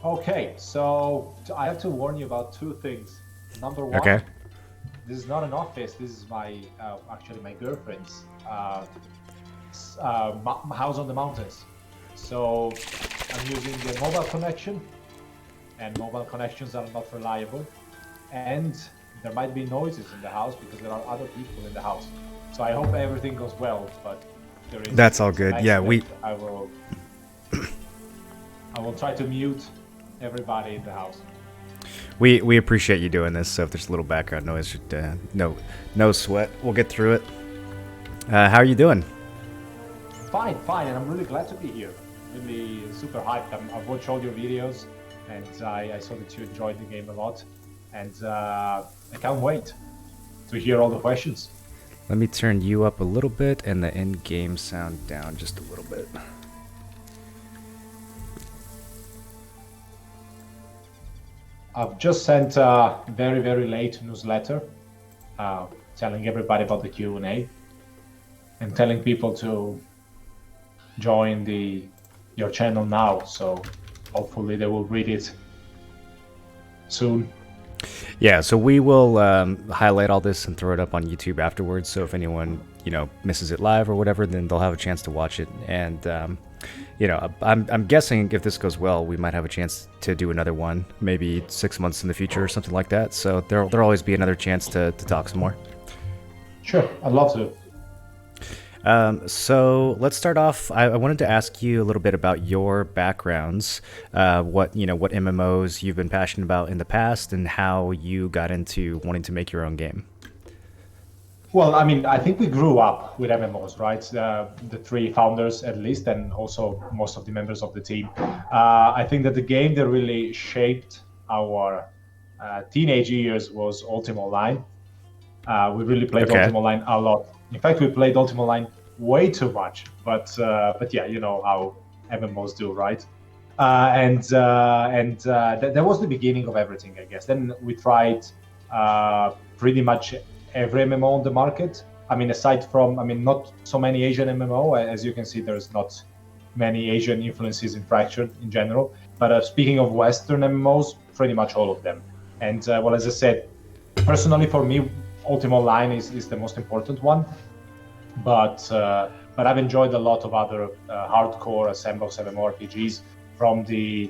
Okay, so I have to warn you about two things. Number Okay. one, this is not an office. This is my actually my girlfriend's house on the mountains. So I'm using a mobile connection, and mobile connections are not reliable. And there might be noises in the house because there are other people in the house. So I hope everything goes well. But if That's there all is an good. Yeah, accident, I will try to mute everybody in the house. we appreciate you doing this. So if there's a little background noise, no sweat. We'll get through it. How are you doing? Fine, fine, and I'm really glad to be here. Really super hyped. I've watched all your videos, and I saw that you enjoyed the game a lot, and I can't wait to hear all the questions. Let me turn you up a little bit and the in-game sound down just a little bit. I've just sent a very, very late newsletter uh, telling everybody about the Q&A and telling people to join your channel now. So hopefully they will read it soon. Yeah, so we will highlight all this and throw it up on YouTube afterwards. So if anyone misses it live or whatever, then they'll have a chance to watch it. And I'm guessing if this goes well, we might have a chance to do another one, maybe 6 months in the future or something like that. So there'll always be another chance to talk some more. Sure, I'd love to. So let's start off. I wanted to ask you a little bit about your backgrounds, what MMOs you've been passionate about in the past, and how you got into wanting to make your own game. Well, I mean, I think we grew up with MMOs, right? The three founders, at least, and also most of the members of the team. I think that the game that really shaped our teenage years was Ultima Online. We really played Okay. Ultima Online a lot. In fact, we played Ultima Online way too much. But yeah, you know how MMOs do, right? That was the beginning of everything, I guess. Then we tried pretty much every MMO on the market. I mean, aside from, I mean, not so many Asian MMO. As you can see, there's not many Asian influences in Fractured in general. But speaking of Western MMOs, pretty much all of them. And well, as I said, personally for me, Ultima Online is the most important one. But I've enjoyed a lot of other hardcore Sandbox MMORPGs from the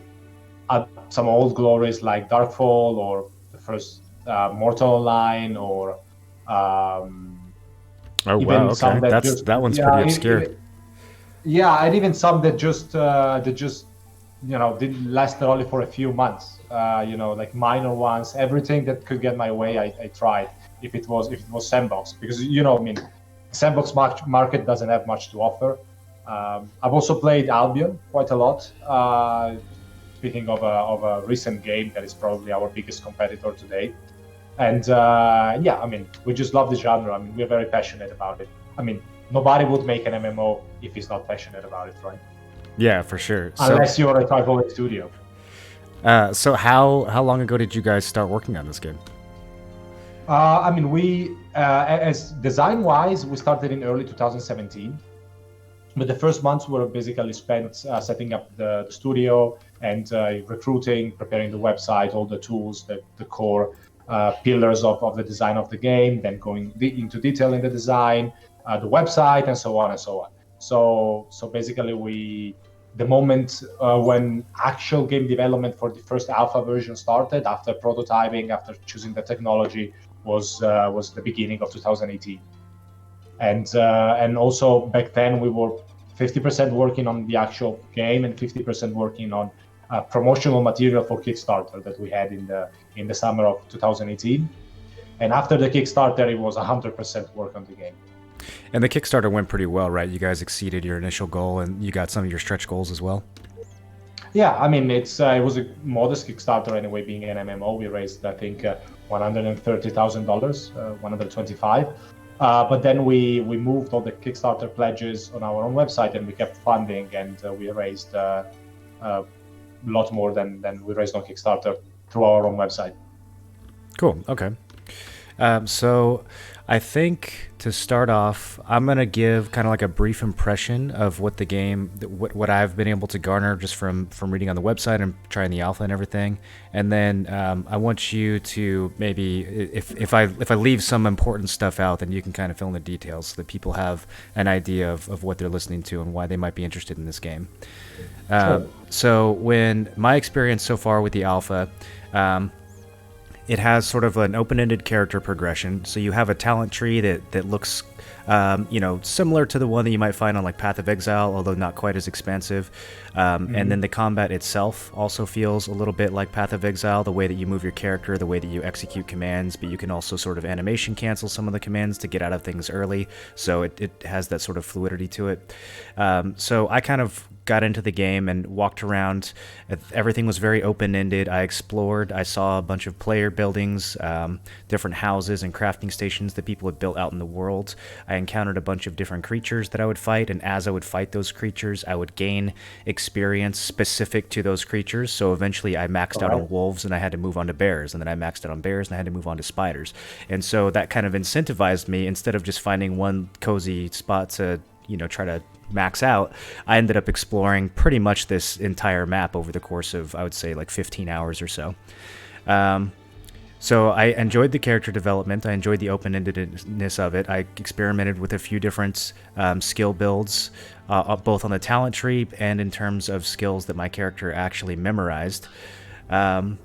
some old glories like Darkfall or the first Mortal Online or Oh wow. even some Okay. that That's just that one's pretty yeah obscure. yeah, and even some that just didn't last only for a few months. Like minor ones. Everything that could get my way, I tried. If it was Sandbox, because I mean, Sandbox market doesn't have much to offer. I've also played Albion quite a lot. Speaking of a recent game that is probably our biggest competitor today, and yeah, I mean, we just love the genre. I mean, we're very passionate about it. I mean, nobody would make an MMO if he's not passionate about it, right? Yeah, for sure. So, Unless you're a AAA studio. so how long ago did you guys start working on this game? I mean, as design-wise, we started in early 2017. But the first months were basically spent setting up the studio and recruiting, preparing the website, all the tools, the core pillars of the design of the game, then going into detail in the design, the website, and so on and so on. So basically, the moment when actual game development for the first alpha version started, after prototyping, after choosing the technology, was the beginning of 2018. And also back then we were 50% working on the actual game and 50% working on promotional material for Kickstarter that we had in the summer of 2018. And after the Kickstarter, it was 100% work on the game. And the Kickstarter went pretty well, right? You guys exceeded your initial goal, and you got some of your stretch goals as well. Yeah, I mean, it was a modest Kickstarter anyway. Being an MMO, we raised I think $130,000, 125. But then we moved all the Kickstarter pledges on our own website, and we kept funding, and we raised a lot more than we raised on Kickstarter through our own website. Cool. Okay. So I think to start off, I'm gonna give kind of like a brief impression of what the game, what I've been able to garner just from reading on the website and trying the alpha and everything, and then I want you to maybe, if I leave some important stuff out, then you can kind of fill in the details so that people have an idea of what they're listening to and why they might be interested in this game. Sure. So when my experience so far with the alpha. It has sort of an open-ended character progression. So you have a talent tree that looks, similar to the one that you might find on like Path of Exile, although not quite as expansive. And then the combat itself also feels a little bit like Path of Exile, the way that you move your character, the way that you execute commands, but you can also sort of animation cancel some of the commands to get out of things early. So it has that sort of fluidity to it. So I kind of got into the game and walked around. Everything was very open-ended. I explored. I saw a bunch of player buildings, different houses and crafting stations that people had built out in the world. I encountered a bunch of different creatures that I would fight, and as I would fight those creatures, I would gain experience specific to those creatures. So eventually I maxed out on wolves and I had to move on to bears, and then I maxed out on bears and I had to move on to spiders. And so that kind of incentivized me, instead of just finding one cozy spot to try to max out, I ended up exploring pretty much this entire map over the course of, I would say, like 15 hours or so. So I enjoyed the character development. I enjoyed the open-endedness of it. I experimented with a few different skill builds, both on the talent tree and in terms of skills that my character actually memorized. And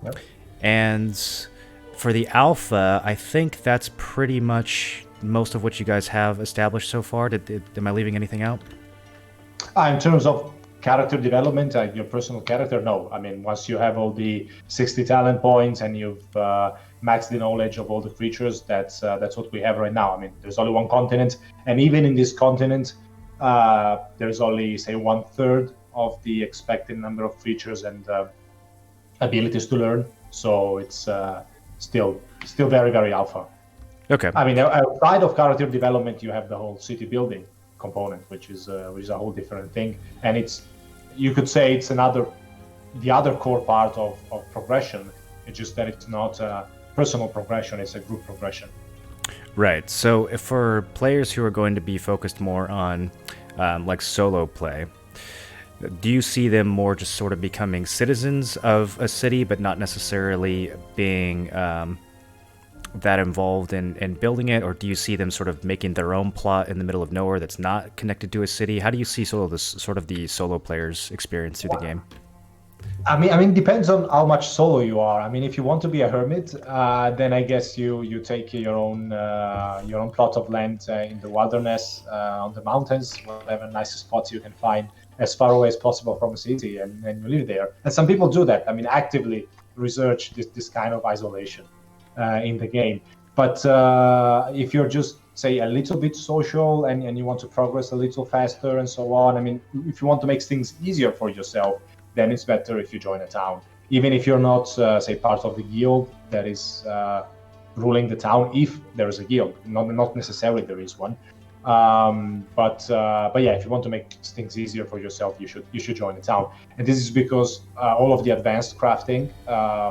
for the alpha, I think that's pretty much most of what you guys have established so far. Am I leaving anything out? In terms of character development, your personal character, no. I mean, once you have all the 60 talent points and you've maxed the knowledge of all the creatures, that's what we have right now. I mean, there's only one continent, and even in this continent, there's only, say, 1/3 of the expected number of creatures and abilities to learn. So it's still very, very alpha. Okay. I mean, outside of character development, you have the whole city building component, which is a whole different thing, and you could say it's the other core part of progression. It's just that it's not a personal progression; it's a group progression. Right. So if for players who are going to be focused more on like solo play, do you see them more just sort of becoming citizens of a city, but not necessarily being that involved in building it, or do you see them sort of making their own plot in the middle of nowhere that's not connected to a city? How do you see sort of the solo players' experience through the game? I mean, depends on how much solo you are. I mean, if you want to be a hermit, then I guess you take your own plot of land in the wilderness, on the mountains, whatever nice spots you can find, as far away as possible from a city, and you live there. And some people do that. I mean, actively research this kind of isolation in the game. But if you're just, say, a little bit social and you want to progress a little faster and so on, I mean, if you want to make things easier for yourself, then it's better if you join a town. Even if you're not, say, part of the guild that is ruling the town, if there is a guild, not necessarily there is one. But yeah, if you want to make things easier for yourself, you should join the town. And this is because all of the advanced crafting,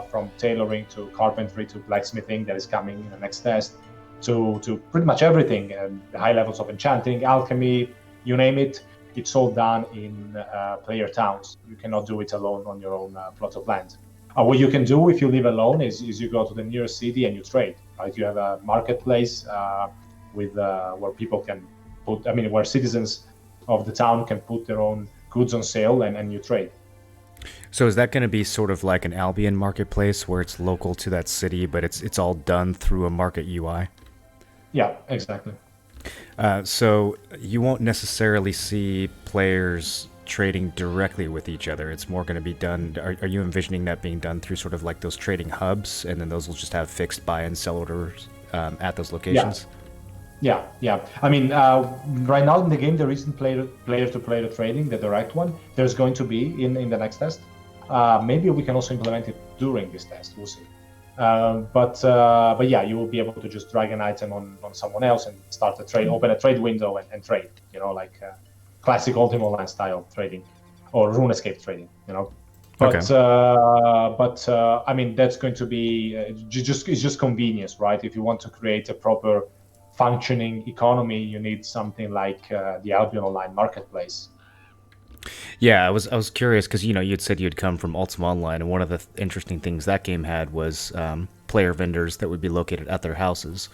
from tailoring to carpentry to blacksmithing, that is coming in the next test, to pretty much everything, the high levels of enchanting, alchemy, you name it, it's all done in player towns. You cannot do it alone on your own plot of land. What you can do if you live alone is you go to the nearest city and you trade. Right? You have a marketplace with where people can put, I mean, where citizens of the town can put their own goods on sale and you trade. So is that going to be sort of like an Albion marketplace where it's local to that city, but it's all done through a market UI? Yeah, exactly. So you won't necessarily see players trading directly with each other. It's more going to be done. Are you envisioning that being done through sort of like those trading hubs, and then those will just have fixed buy and sell orders at those locations? Yeah. I mean, right now in the game, there isn't player-to-player trading, the direct one. There's going to be in the next test. Maybe we can also implement it during this test. We'll see. But yeah, you will be able to just drag an item on someone else and start a trade, open a trade window and trade. You know, like classic Ultima Online style trading or RuneScape trading. You know. But I mean, that's going to be it's just convenience, right? If you want to create a proper functioning economy, you need something like the Albion Online marketplace. Yeah, I was curious because you'd said you'd come from Ultima Online, and one of the interesting things that game had was player vendors that would be located at their houses.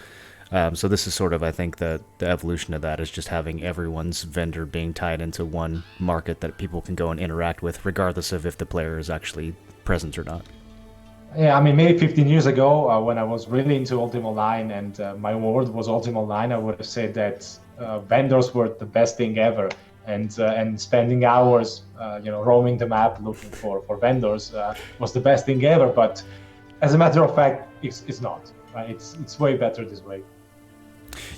So this is sort of, I think, the evolution of that is just having everyone's vendor being tied into one market that people can go and interact with, regardless of if the player is actually present or not. Yeah, I mean, maybe 15 years ago, when I was really into Ultima Online and my world was Ultima Online, I would have said that vendors were the best thing ever. And spending hours, roaming the map looking for vendors was the best thing ever. But as a matter of fact, it's not. Right? It's way better this way.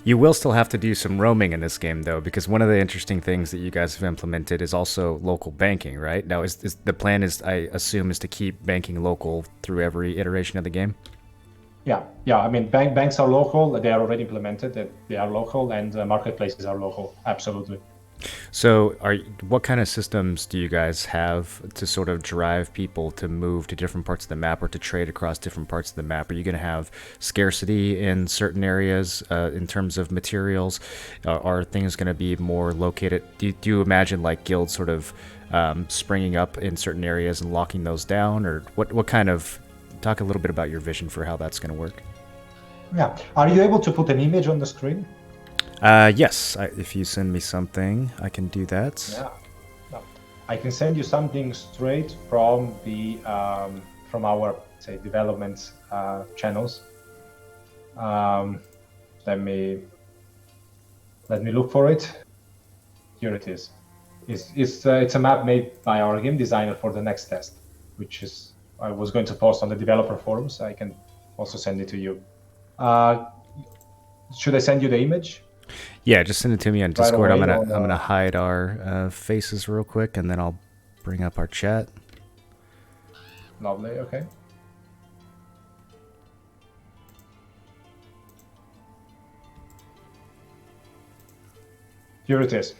You will still have to do some roaming in this game, though, because one of the interesting things that you guys have implemented is also local banking, right? Now, is the plan is, I assume, is to keep banking local through every iteration of the game? Yeah. I mean, banks are local. They are already implemented. They are local, and marketplaces are local. Absolutely. So, what kind of systems do you guys have to sort of drive people to move to different parts of the map or to trade across different parts of the map? Are you going to have scarcity in certain areas in terms of materials? Are things going to be more located? Do you imagine like guilds sort of springing up in certain areas and locking those down, or what kind of? Talk a little bit about your vision for how that's going to work. Yeah. Are you able to put an image on the screen? Yes, if you send me something, I can do that. Yeah. No. I can send you something straight from the from our say development channels. Let me look for it. Here it is. It's a map made by our game designer for the next test, which is I was going to post on the developer forums. I can also send it to you. Should I send you the image? Yeah, just send it to me on Discord. Right I'm gonna hide our faces real quick, and then I'll bring up our chat. Lovely. Okay. Here it is.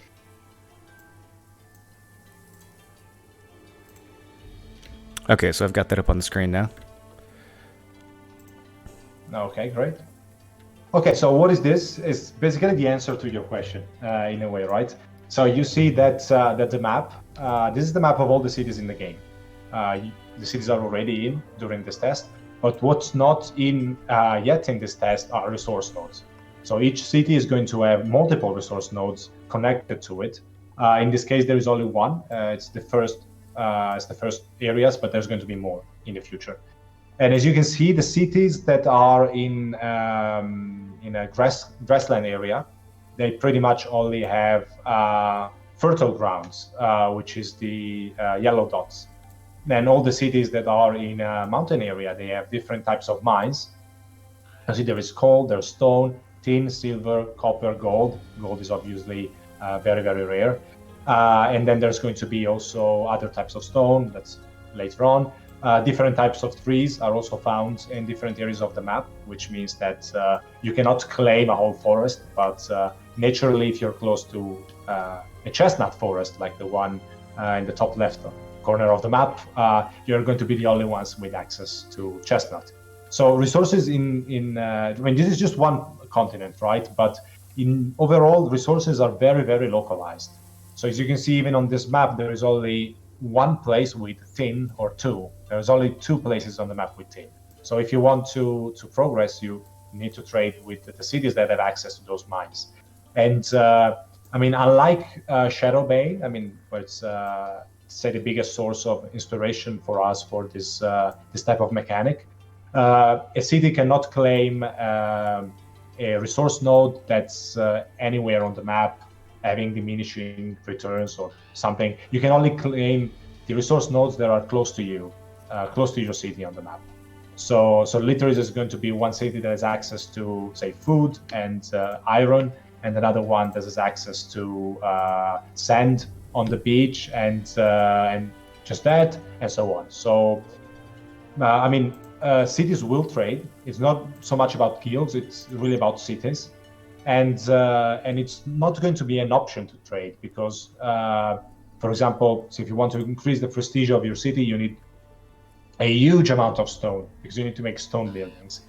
Okay, so I've got that up on the screen now. Okay, great. Okay, so what is this? It's basically the answer to your question, in a way, right? So you see that the map. This is the map of all the cities in the game. The cities are already in during this test, but what's not in yet in this test are resource nodes. So each city is going to have multiple resource nodes connected to it. In this case, there is only one. It's the first areas, but there's going to be more in the future. And as you can see, the cities that are in a grassland area, they pretty much only have fertile grounds, which is the yellow dots. Then all the cities that are in a mountain area, they have different types of mines. You see there is coal, there's stone, tin, silver, copper, gold. Gold is obviously very, very rare. And then there's going to be also other types of stone, that's later on. Different types of trees are also found in different areas of the map, which means that you cannot claim a whole forest, but naturally, if you're close to a chestnut forest, like the one in the top left corner of the map, you're going to be the only ones with access to chestnut. So resources I mean, this is just one continent, right? But in overall, resources are very, very localized. So as you can see, even on this map, there is only one place with tin or two. There's only two places on the map with tin. So if you want to progress, you need to trade with the cities that have access to those mines. And I mean, unlike Shadowbane, I mean, where it's say the biggest source of inspiration for us for this type of mechanic, a city cannot claim a resource node that's anywhere on the map having diminishing returns or something. You can only claim the resource nodes that are close to you, close to your city on the map. So literally there's going to be one city that has access to, say, food and iron, and another one that has access to sand on the beach and just that, and so on. So, I mean, cities will trade. It's not so much about guilds, it's really about cities. And it's not going to be an option to trade because, for example, so if you want to increase the prestige of your city, you need a huge amount of stone because you need to make stone buildings.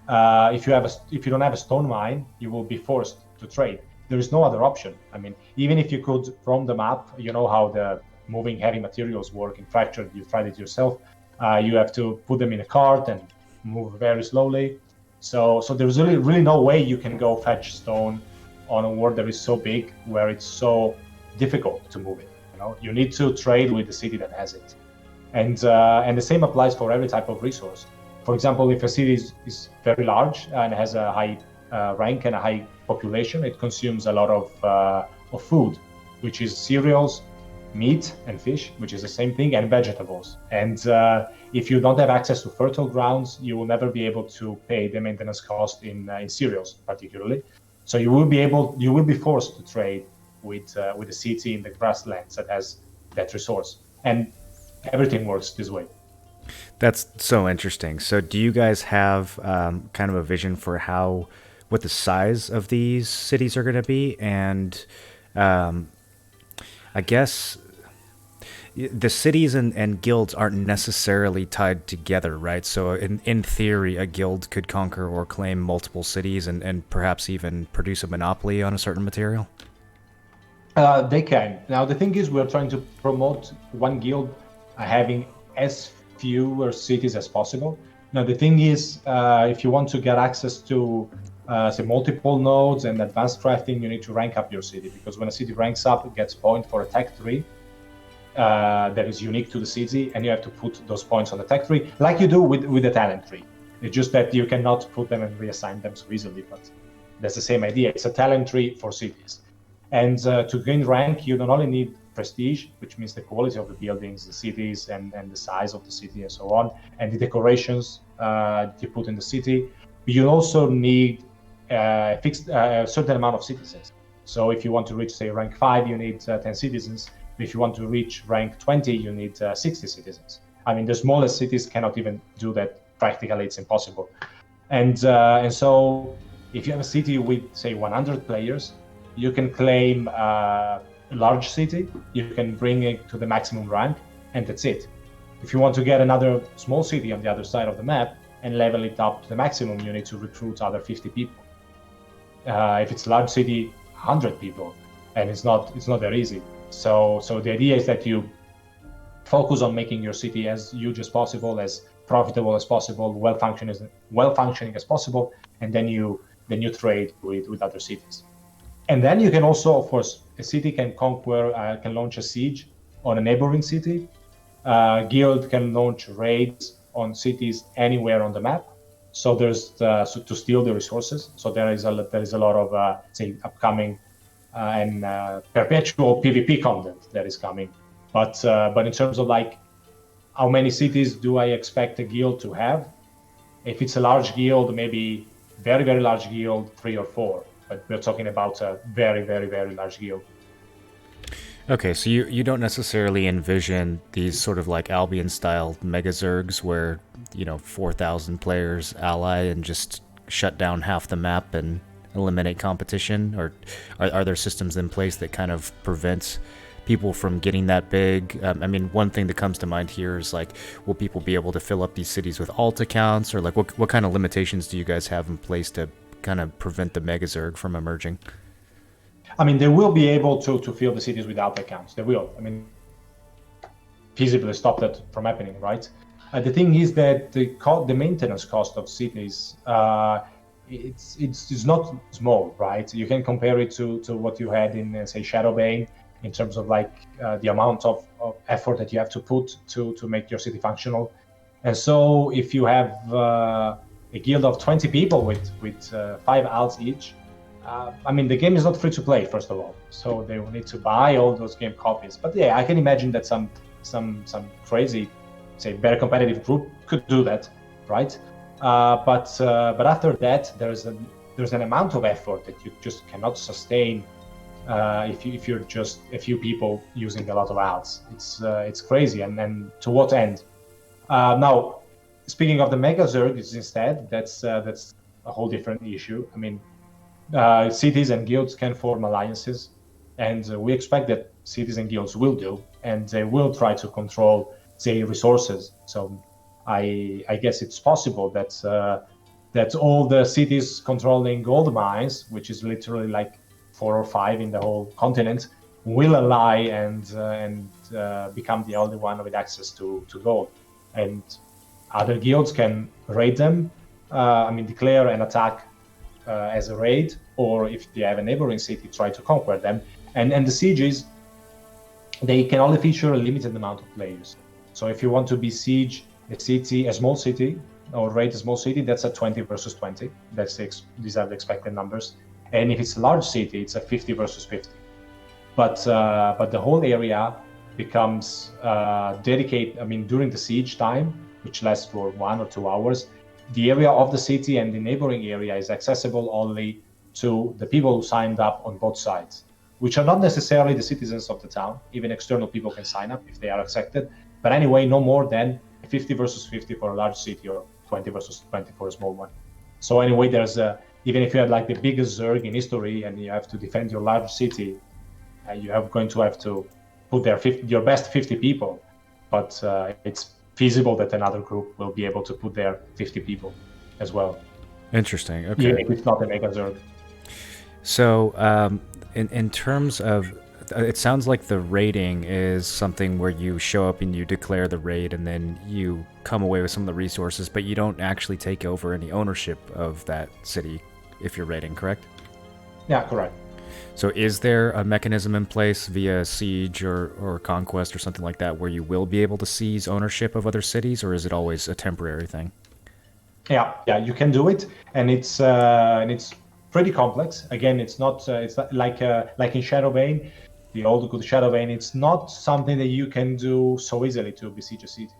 if you don't have a stone mine, you will be forced to trade. There is no other option. I mean, even if you could roam the map, you know how the moving heavy materials work in Fractured. You tried it yourself. You have to put them in a cart and move very slowly. So there's really no way you can go fetch stone on a world that is so big where it's so difficult to move it. You know, you need to trade with the city that has it, and the same applies for every type of resource. For example, if a city is very large and has a high rank and a high population, it consumes a lot of food, which is cereals, meat and fish, which is the same thing, and vegetables. And if you don't have access to fertile grounds, you will never be able to pay the maintenance cost in cereals, particularly. So you will be forced to trade with a city in the grasslands that has that resource, and everything works this way. That's so interesting. So, do you guys have kind of a vision for what the size of these cities are going to be? And I guess the cities and guilds aren't necessarily tied together, right? So, in theory, a guild could conquer or claim multiple cities and perhaps even produce a monopoly on a certain material? They can. Now, the thing is, we're trying to promote one guild having as fewer cities as possible. Now, the thing is, if you want to get access to, say, multiple nodes and advanced crafting, you need to rank up your city, because when a city ranks up, it gets point for a tech tree that is unique to the city, and you have to put those points on the tech tree, like you do with the talent tree. It's just that you cannot put them and reassign them so easily, but that's the same idea. It's a talent tree for cities. And to gain rank, you not only need prestige, which means the quality of the buildings, the cities, and the size of the city, and so on, and the decorations you put in the city. But you also need a certain amount of citizens. So if you want to reach, say, rank 5, you need 10 citizens. If you want to reach rank 20, you need 60 citizens. I mean, the smallest cities cannot even do that. Practically, it's impossible. And so if you have a city with, say, 100 players, you can claim a large city, you can bring it to the maximum rank, and that's it. If you want to get another small city on the other side of the map and level it up to the maximum, you need to recruit other 50 people. If it's a large city, 100 people, and it's not that easy. So the idea is that you focus on making your city as huge as possible, as profitable as possible, well functioning as possible, and then you trade with other cities. And then you can also, of course, a city can can launch a siege on a neighboring city. Guild can launch raids on cities anywhere on the map. So there's to steal the resources. So there is a lot of say upcoming and perpetual PvP content that is coming. But in terms of like how many cities do I expect a guild to have? If it's a large guild, maybe very, very large guild, 3 or 4. But we're talking about a very, very, very large guild. Okay, so you don't necessarily envision these sort of like Albion-style mega zergs where, 4,000 players ally and just shut down half the map and eliminate competition? Or are there systems in place that kind of prevent people from getting that big? I mean, one thing that comes to mind here is like, will people be able to fill up these cities with alt accounts? Or like, what kind of limitations do you guys have in place to kind of prevent the mega zerg from emerging? I mean, they will be able to fill the cities without accounts. They will. I mean, feasibly stop that from happening, right? The thing is that the maintenance cost of cities, it's not small, right? You can compare it to what you had in, say, Shadowbane, in terms of like the amount of effort that you have to put to make your city functional. And so if you have a guild of 20 people with 5 alts each, I mean, the game is not free to play, first of all, so they will need to buy all those game copies. But yeah, I can imagine that some crazy, say, very competitive group could do that, right? But after that, there's an amount of effort that you just cannot sustain if you're just a few people using a lot of alts. It's crazy, and then to what end? Now, speaking of the mega zergs, instead, that's a whole different issue. I mean, cities and guilds can form alliances, and we expect that cities and guilds will do, and they will try to control, say, resources. So I guess it's possible that that all the cities controlling gold mines, which is literally like 4 or 5 in the whole continent, will ally and become the only one with access to gold. And other guilds can raid them, declare an attack as a raid, or if they have a neighboring city, try to conquer them. And the sieges, they can only feature a limited amount of players. So if you want to besiege a small city, or raid a small city, that's a 20 versus 20. These are the expected numbers. And if it's a large city, it's a 50 versus 50. But the whole area becomes dedicated. During the siege time, which lasts for 1 or 2 hours, the area of the city and the neighboring area is accessible only to the people who signed up on both sides, which are not necessarily the citizens of the town. Even external people can sign up if they are accepted. But anyway, no more than 50 versus 50 for a large city, or 20 versus 20 for a small one. So anyway, even if you have like the biggest zerg in history and you have to defend your large city, you are going to have to put there your best 50 people. But it's feasible that another group will be able to put there 50 people as well. Interesting. Okay. Even if it's not a mega zerg. So, in terms of, it sounds like the raiding is something where you show up and you declare the raid, and then you come away with some of the resources, but you don't actually take over any ownership of that city if you're raiding, correct? Yeah, correct. So is there a mechanism in place via siege or conquest or something like that where you will be able to seize ownership of other cities, or is it always a temporary thing? Yeah, you can do it, and it's pretty complex. Again, it's not like in Shadowbane, the old good Shadowbane. It's not something that you can do so easily to besiege a city.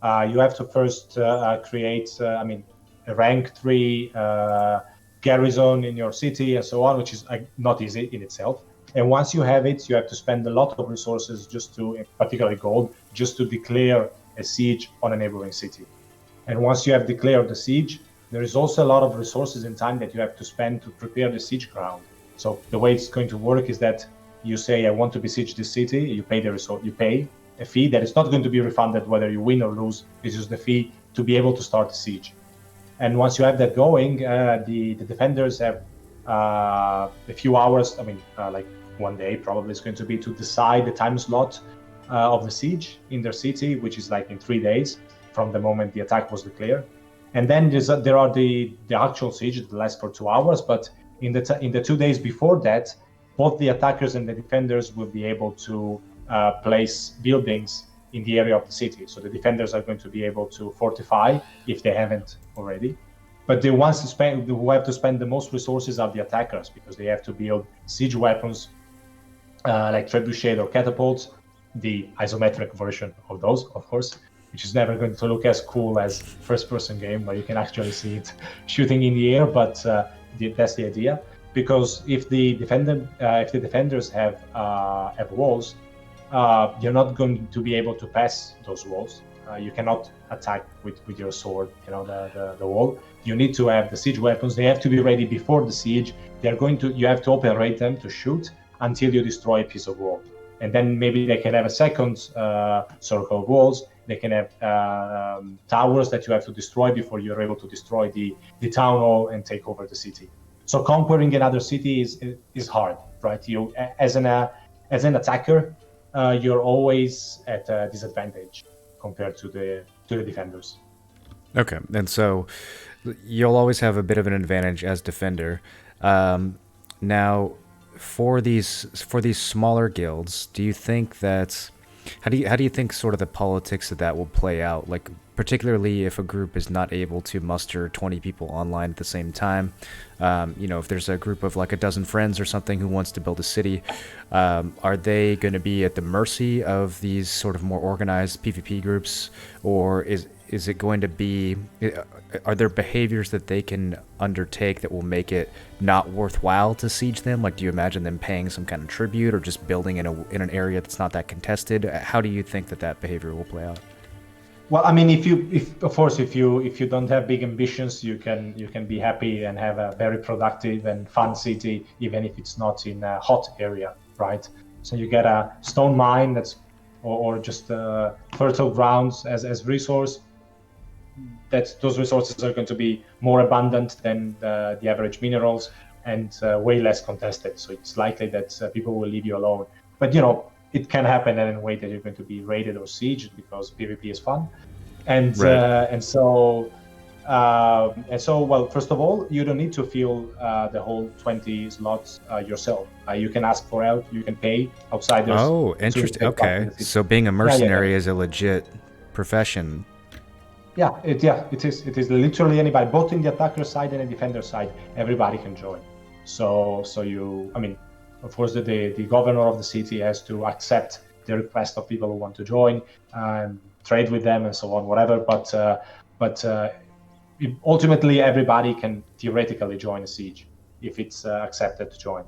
You have to first create, a rank 3 garrison in your city and so on, which is not easy in itself. And once you have it, you have to spend a lot of resources particularly gold, just to declare a siege on a neighboring city. And once you have declared the siege, there is also a lot of resources and time that you have to spend to prepare the siege ground. So the way it's going to work is that you say, I want to besiege this city, you pay a fee that is not going to be refunded whether you win or lose. It's just the fee to be able to start the siege. And once you have that going, the defenders have a few hours, like 1 day probably is going to be to decide the time slot of the siege in their city, which is like in 3 days from the moment the attack was declared. And then there are the actual siege that lasts for 2 hours, but in the 2 days before that, both the attackers and the defenders will be able to place buildings in the area of the city. So the defenders are going to be able to fortify if they haven't already. But the ones who have to spend the most resources are the attackers, because they have to build siege weapons like trebuchet or catapults, the isometric version of those, of course, which is never going to look as cool as first-person game where you can actually see it shooting in the air, but that's the idea. Because if the defenders have walls, you're not going to be able to pass those walls. You cannot attack with your sword, the wall. You need to have the siege weapons. They have to be ready before the siege. You have to open rate them to shoot until you destroy a piece of wall. And then maybe they can have a second circle of walls. They can have towers that you have to destroy before you're able to destroy the town hall and take over the city. So conquering another city is hard, right? You, as an attacker, you're always at a disadvantage compared to the defenders. Okay, and so you'll always have a bit of an advantage as defender. Now, for these smaller guilds, do you think that how do you think sort of the politics of that will play out? Like, particularly if a group is not able to muster 20 people online at the same time, if there's a group of like a dozen friends or something who wants to build a city, are they going to be at the mercy of these sort of more organized PvP groups, or is it going to be, are there behaviors that they can undertake that will make it not worthwhile to siege them? Like, do you imagine them paying some kind of tribute, or just building in an area that's not that contested? How do you think that behavior will play out? Well, I mean, if you don't have big ambitions, you can be happy and have a very productive and fun city, even if it's not in a hot area, right? So you get a stone mine or just fertile grounds as resource. that those resources are going to be more abundant than the average minerals and way less contested. So it's likely that people will leave you alone. But it can happen in a way that you're going to be raided or sieged because PvP is fun, and well, first of all, you don't need to fill the whole 20 slots yourself. You can ask for help. You can pay outsiders. Oh, interesting. Okay, so being a mercenary is a legit profession. Yeah, it is. It is literally anybody, both in the attacker side and the defender side. Everybody can join. So of course, the governor of the city has to accept the request of people who want to join and trade with them and so on, whatever. But ultimately, everybody can theoretically join a siege if it's accepted to join.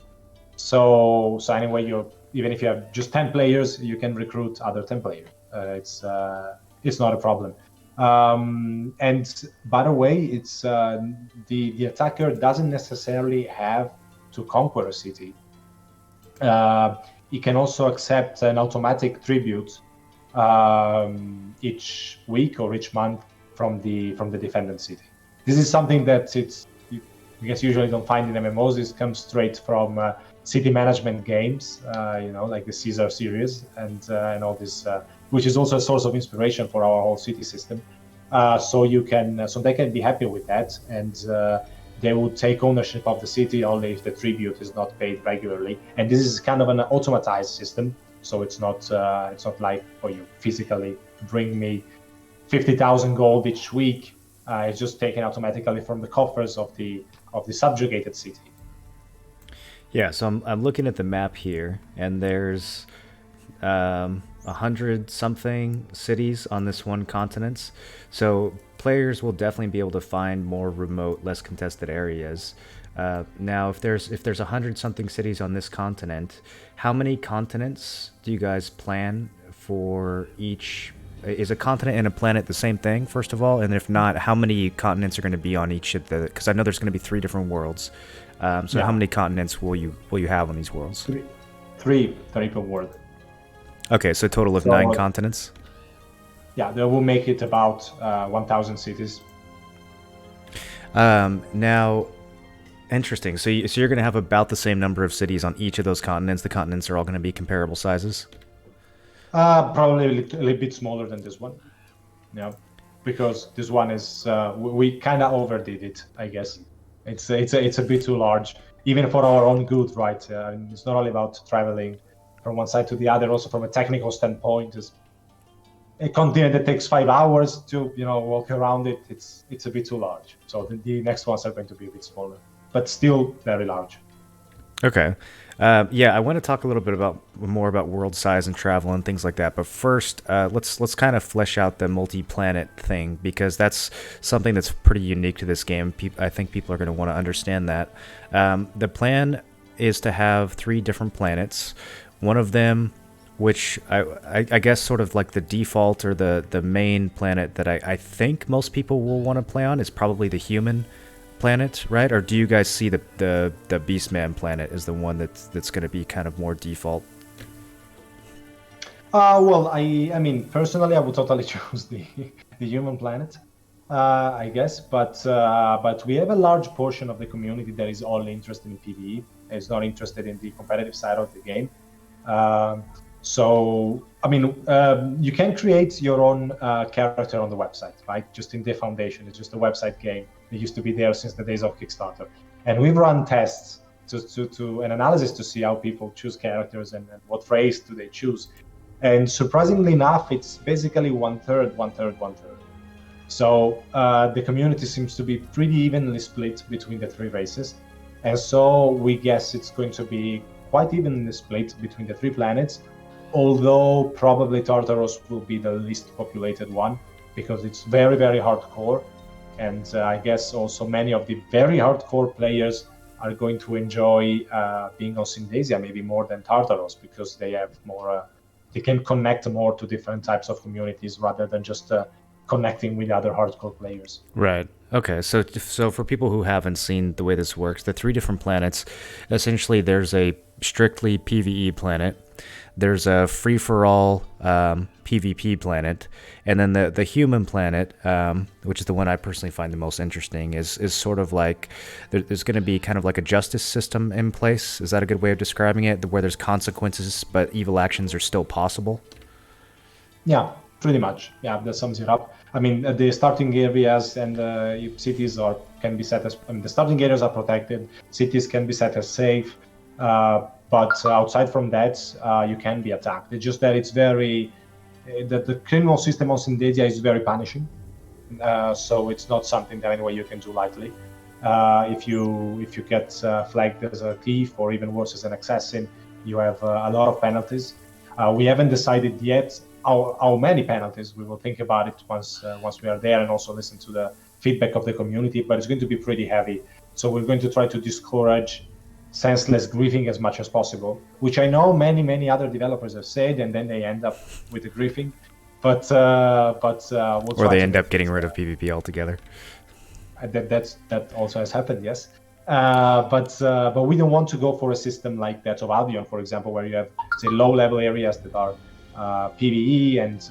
So anyway, even if you have just 10 players, you can recruit other 10 players. It's not a problem. And by the way, it's the attacker doesn't necessarily have to conquer a city. He can also accept an automatic tribute each week or each month from the defendant city. This is something that I guess usually don't find in MMOs. This comes straight from city management games, like the Caesar series and all this, which is also a source of inspiration for our whole city system. So they can be happy with that, and they will take ownership of the city only if the tribute is not paid regularly. And this is kind of an automatized system, so it's not like you physically bring me 50,000 gold each week. It's just taken automatically from the coffers of the subjugated city. Yeah, so I'm looking at the map here, and there's 100 something cities on this one continent. So players will definitely be able to find more remote, less contested areas. Now, if there's 100 something cities on this continent, how many continents do you guys plan for each? Is a continent and a planet the same thing, first of all? And if not, how many continents are going to be on each of the... Because I know there's going to be 3 different worlds. How many continents will you have on these worlds? Three per world. Okay, so a total of 9 continents? Yeah, that will make it about 1,000 cities. Now, interesting. So you're going to have about the same number of cities on each of those continents. The continents are all going to be comparable sizes? Probably a little bit smaller than this one. Yeah, because this one is we kind of overdid it, I guess. It's a bit too large, even for our own good, right? It's not only about traveling from one side to the other. Also, from a technical standpoint, is a continent that takes 5 hours to walk around it. It's a bit too large. So the next ones are going to be a bit smaller, but still very large. Okay. I want to talk a little bit more about world size and travel and things like that. But first, let's kind of flesh out the multi-planet thing, because that's something that's pretty unique to this game. I think people are going to want to understand that. The plan is to have 3 different planets. One of them, which I guess sort of like the default or the main planet that I think most people will want to play on, is probably the human planet, right? Or do you guys see the Beastman planet as the one that's going to be kind of more default? Well, I mean, personally, I would totally choose the human planet, I guess. But we have a large portion of the community that is only interested in PvE. Is not interested in the competitive side of the game. So, I mean, you can create your own character on the website, right? Just in the foundation. It's just a website game. It used to be there since the days of Kickstarter. And we've run tests to an analysis to see how people choose characters and what race do they choose. And surprisingly enough, it's basically 1/3, 1/3, 1/3. So the community seems to be pretty evenly split between the 3 races. And so we guess it's going to be quite evenly split between the 3 planets, although probably Tartaros will be the least populated one because it's very, very hardcore. And I guess also many of the very hardcore players are going to enjoy being on Syndesia maybe more than Tartaros, because they have more, they can connect more to different types of communities rather than just connecting with other hardcore players. Right. Okay. So for people who haven't seen the way this works, the 3 different planets, essentially there's a strictly PvE planet. there's a free-for-all PvP planet, and then the human planet, which is the one I personally find the most interesting, is sort of like there's going to be kind of like a justice system in place. Is that a good way of describing it? Where there's consequences, but evil actions are still possible? Yeah, pretty much. Yeah, that sums it up. I mean, the starting areas and cities can be set as. I mean, the starting areas are protected. Cities can be set as safe, but outside from that, you can be attacked. It's just that it's very. The criminal system on Synthesia is very punishing, so it's not something that anyway you can do lightly. If you get flagged as a thief or even worse as an assassin, you have a lot of penalties. We haven't decided yet how many penalties. We will think about it once we are there and also listen to the feedback of the community, but it's going to be pretty heavy. So we're going to try to discourage senseless griefing as much as possible, which I know many other developers have said, and then they end up with the griefing. But or they end up getting rid of PvP altogether. That also has happened, yes. But we don't want to go for a system like that of Albion, for example, where you have, say, low-level areas that are PvE and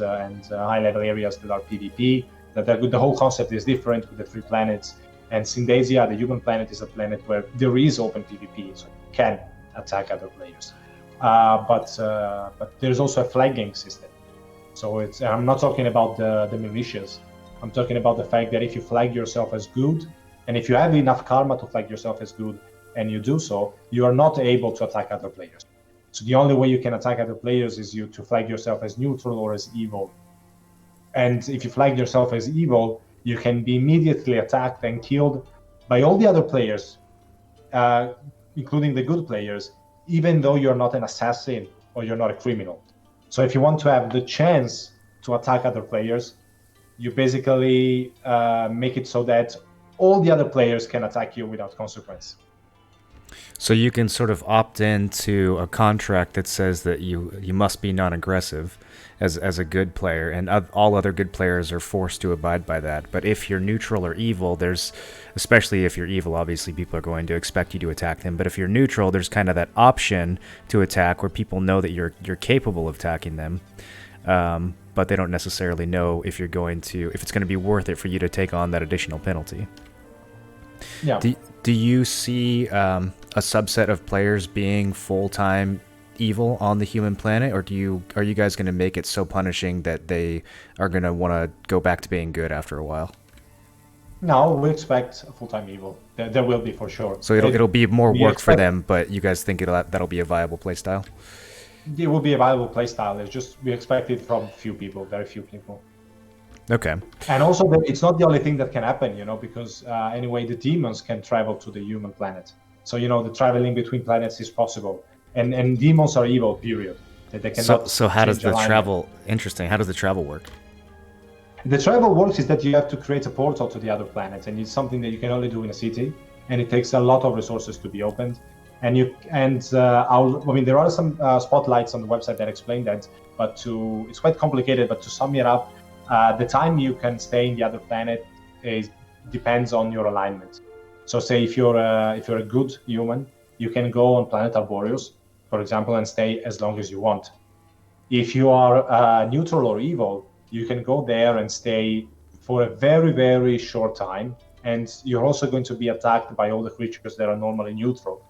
high-level areas that are PvP. The whole concept is different with the 3 planets. And Synthesia, the human planet, is a planet where there is open PvP, so you can attack other players. But there's also a flagging system. So I'm not talking about the militias. I'm talking about the fact that if you flag yourself as good, and if you have enough karma to flag yourself as good, and you do so, you are not able to attack other players. So the only way you can attack other players is to flag yourself as neutral or as evil. And if you flag yourself as evil, you can be immediately attacked and killed by all the other players, including the good players, even though you're not an assassin or you're not a criminal. So if you want to have the chance to attack other players, you basically make it so that all the other players can attack you without consequence. So you can sort of opt into a contract that says that you must be non-aggressive as a good player, and all other good players are forced to abide by that. But if you're neutral or evil, especially if you're evil, obviously people are going to expect you to attack them. But if you're neutral, there's kind of that option to attack where people know that you're capable of attacking them, but they don't necessarily know if it's going to be worth it for you to take on that additional penalty. Yeah. Do you see a subset of players being full-time evil on the human planet, or are you guys going to make it so punishing that they are going to want to go back to being good after a while? No, we expect a full-time evil. There will be for sure. So it'll be more work for them, but you guys think that'll be a viable playstyle? It will be a viable playstyle. It's just we expect it from very few people. Okay. And also, it's not the only thing that can happen, because anyway, the demons can travel to the human planet. So, the traveling between planets is possible. And demons are evil, period. They cannot. So how does the travel? Interesting. How does the travel work? The travel works is that you have to create a portal to the other planets, and it's something that you can only do in a city, and it takes a lot of resources to be opened. And there are some spotlights on the website that explain that, but it's quite complicated. But to sum it up, the time you can stay in the other planet depends on your alignment. So, say if you're a good human, you can go on planet Arboreus, for example, and stay as long as you want. If you are neutral or evil, you can go there and stay for a very, very short time, and you're also going to be attacked by all the creatures that are normally neutral.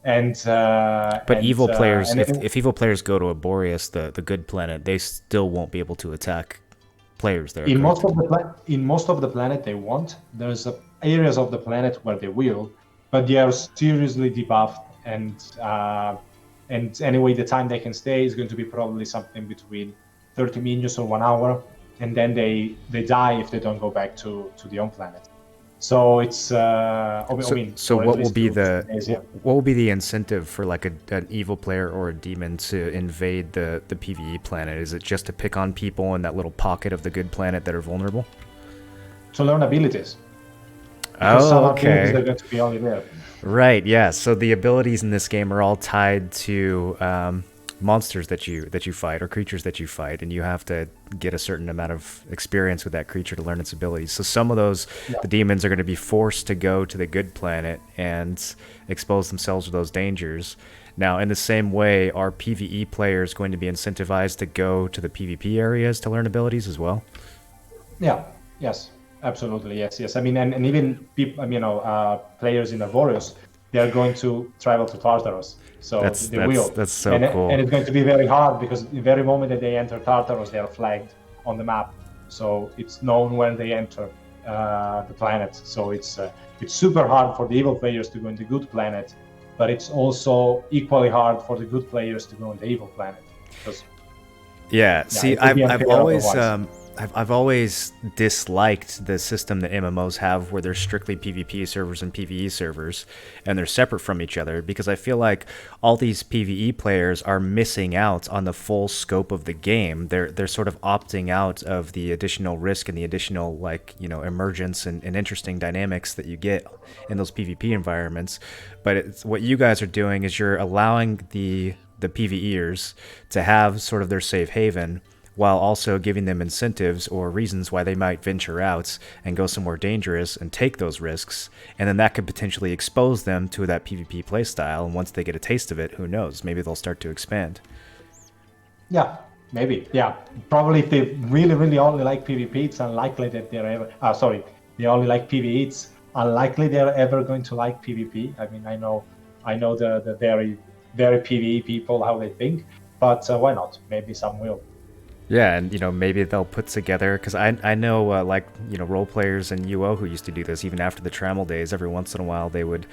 Evil players, if evil players go to Arboreus, the good planet, they still won't be able to attack players there. In most of the planet they won't. There's areas of the planet where they will, but they are seriously debuffed, and anyway, the time they can stay is going to be probably something between 30 minutes or 1 hour, and then they die if they don't go back to the home planet. So it's what will be the incentive for like an evil player or a demon to invade the PvE planet? Is it just to pick on people in that little pocket of the good planet that are vulnerable? To learn abilities. Oh, okay. They're going to be only there. Right. Yeah. So the abilities in this game are all tied to monsters that you fight or creatures that you fight, and you have to get a certain amount of experience with that creature to learn its abilities. So some of those, the demons are going to be forced to go to the good planet and expose themselves to those dangers, Now, in the same way, are PvE players going to be incentivized to go to the PvP areas to learn abilities as well? Yeah. Yes. Absolutely. Yes. Yes. I mean, and even people, players in Arboreus, they are going to travel to Tartarus, so That's they that's will, that's so and cool. it's going to be very hard because the very moment that they enter Tartarus, they are flagged on the map, so it's known when they enter the planet. So it's super hard for the evil players to go in the good planet, but it's also equally hard for the good players to go on the evil planet because Yeah, yeah, see, it would be unfair otherwise. I've always disliked the system that MMOs have where there's strictly PvP servers and PvE servers and they're separate from each other because I feel like all these PvE players are missing out on the full scope of the game. They're sort of opting out of the additional risk and the additional emergence and interesting dynamics that you get in those PvP environments. But what you guys are doing is you're allowing the PvEers to have sort of their safe haven while also giving them incentives or reasons why they might venture out and go somewhere dangerous and take those risks. And then that could potentially expose them to that PvP playstyle. And once they get a taste of it, who knows? Maybe they'll start to expand. Yeah, maybe. Yeah, probably if they really, really only like PvP, it's unlikely that they're ever. Sorry, they only like PvE. It's unlikely they're ever going to like PvP. I mean, I know the very, very PvE people how they think, but why not? Maybe some will. Yeah, and maybe they'll put together because I know role players in UO who used to do this even after the Trammel days. Every once in a while they would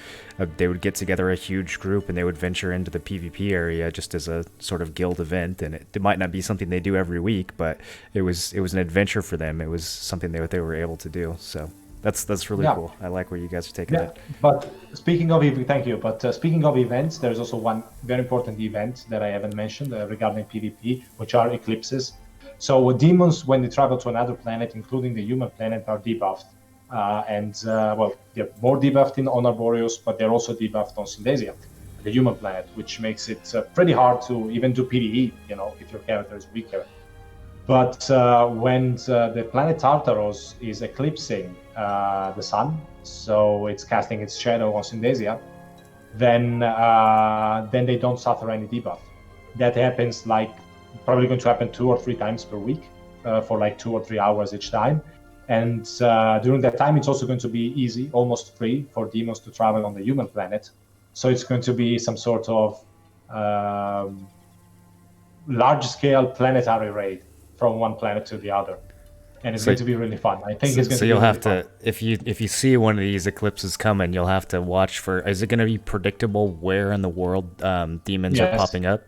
get together a huge group and they would venture into the PvP area just as a sort of guild event. And it might not be something they do every week, but it was an adventure for them. It was something they were able to do. So that's really Yeah. cool. I like where you guys are taking Yeah, it. but thank you. But speaking of events, there's also one very important event that I haven't mentioned regarding PvP, which are eclipses. So demons, when they travel to another planet, including the human planet, are debuffed. Well, they're more debuffed on Arboreus, but they're also debuffed on Syndesia, the human planet, which makes it pretty hard to even do PvE, if your character is weaker. But when the planet Tartaros is eclipsing the sun, so it's casting its shadow on Syndesia, then they don't suffer any debuff. That happens probably going to happen 2 or 3 times per week for 2 or 3 hours each time. And during that time, it's also going to be easy, almost free for demons to travel on the human planet. So it's going to be some sort of large-scale planetary raid from one planet to the other, and it's going to be really fun. I think it's going to be you'll really have fun. to if you see one of these eclipses coming, you'll have to watch for. Is it going to be predictable where in the world demons are Yes. popping up?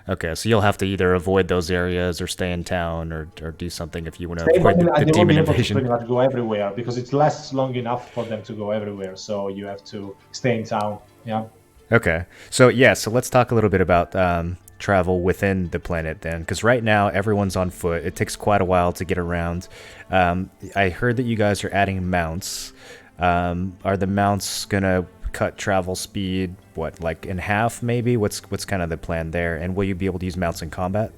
Okay, so you'll have to either avoid those areas or stay in town or do something if you want to avoid the They won't be demon able to invasion. pretty much go everywhere because it lasts long enough for them to go everywhere. So you have to stay in town. Yeah. Okay, so let's talk a little bit about travel within the planet then, because right now everyone's on foot. It takes quite a while to get around. I heard that you guys are adding mounts. Are the mounts gonna cut travel speed in half maybe? What's kind of the plan there? And will you be able to use mounts in combat?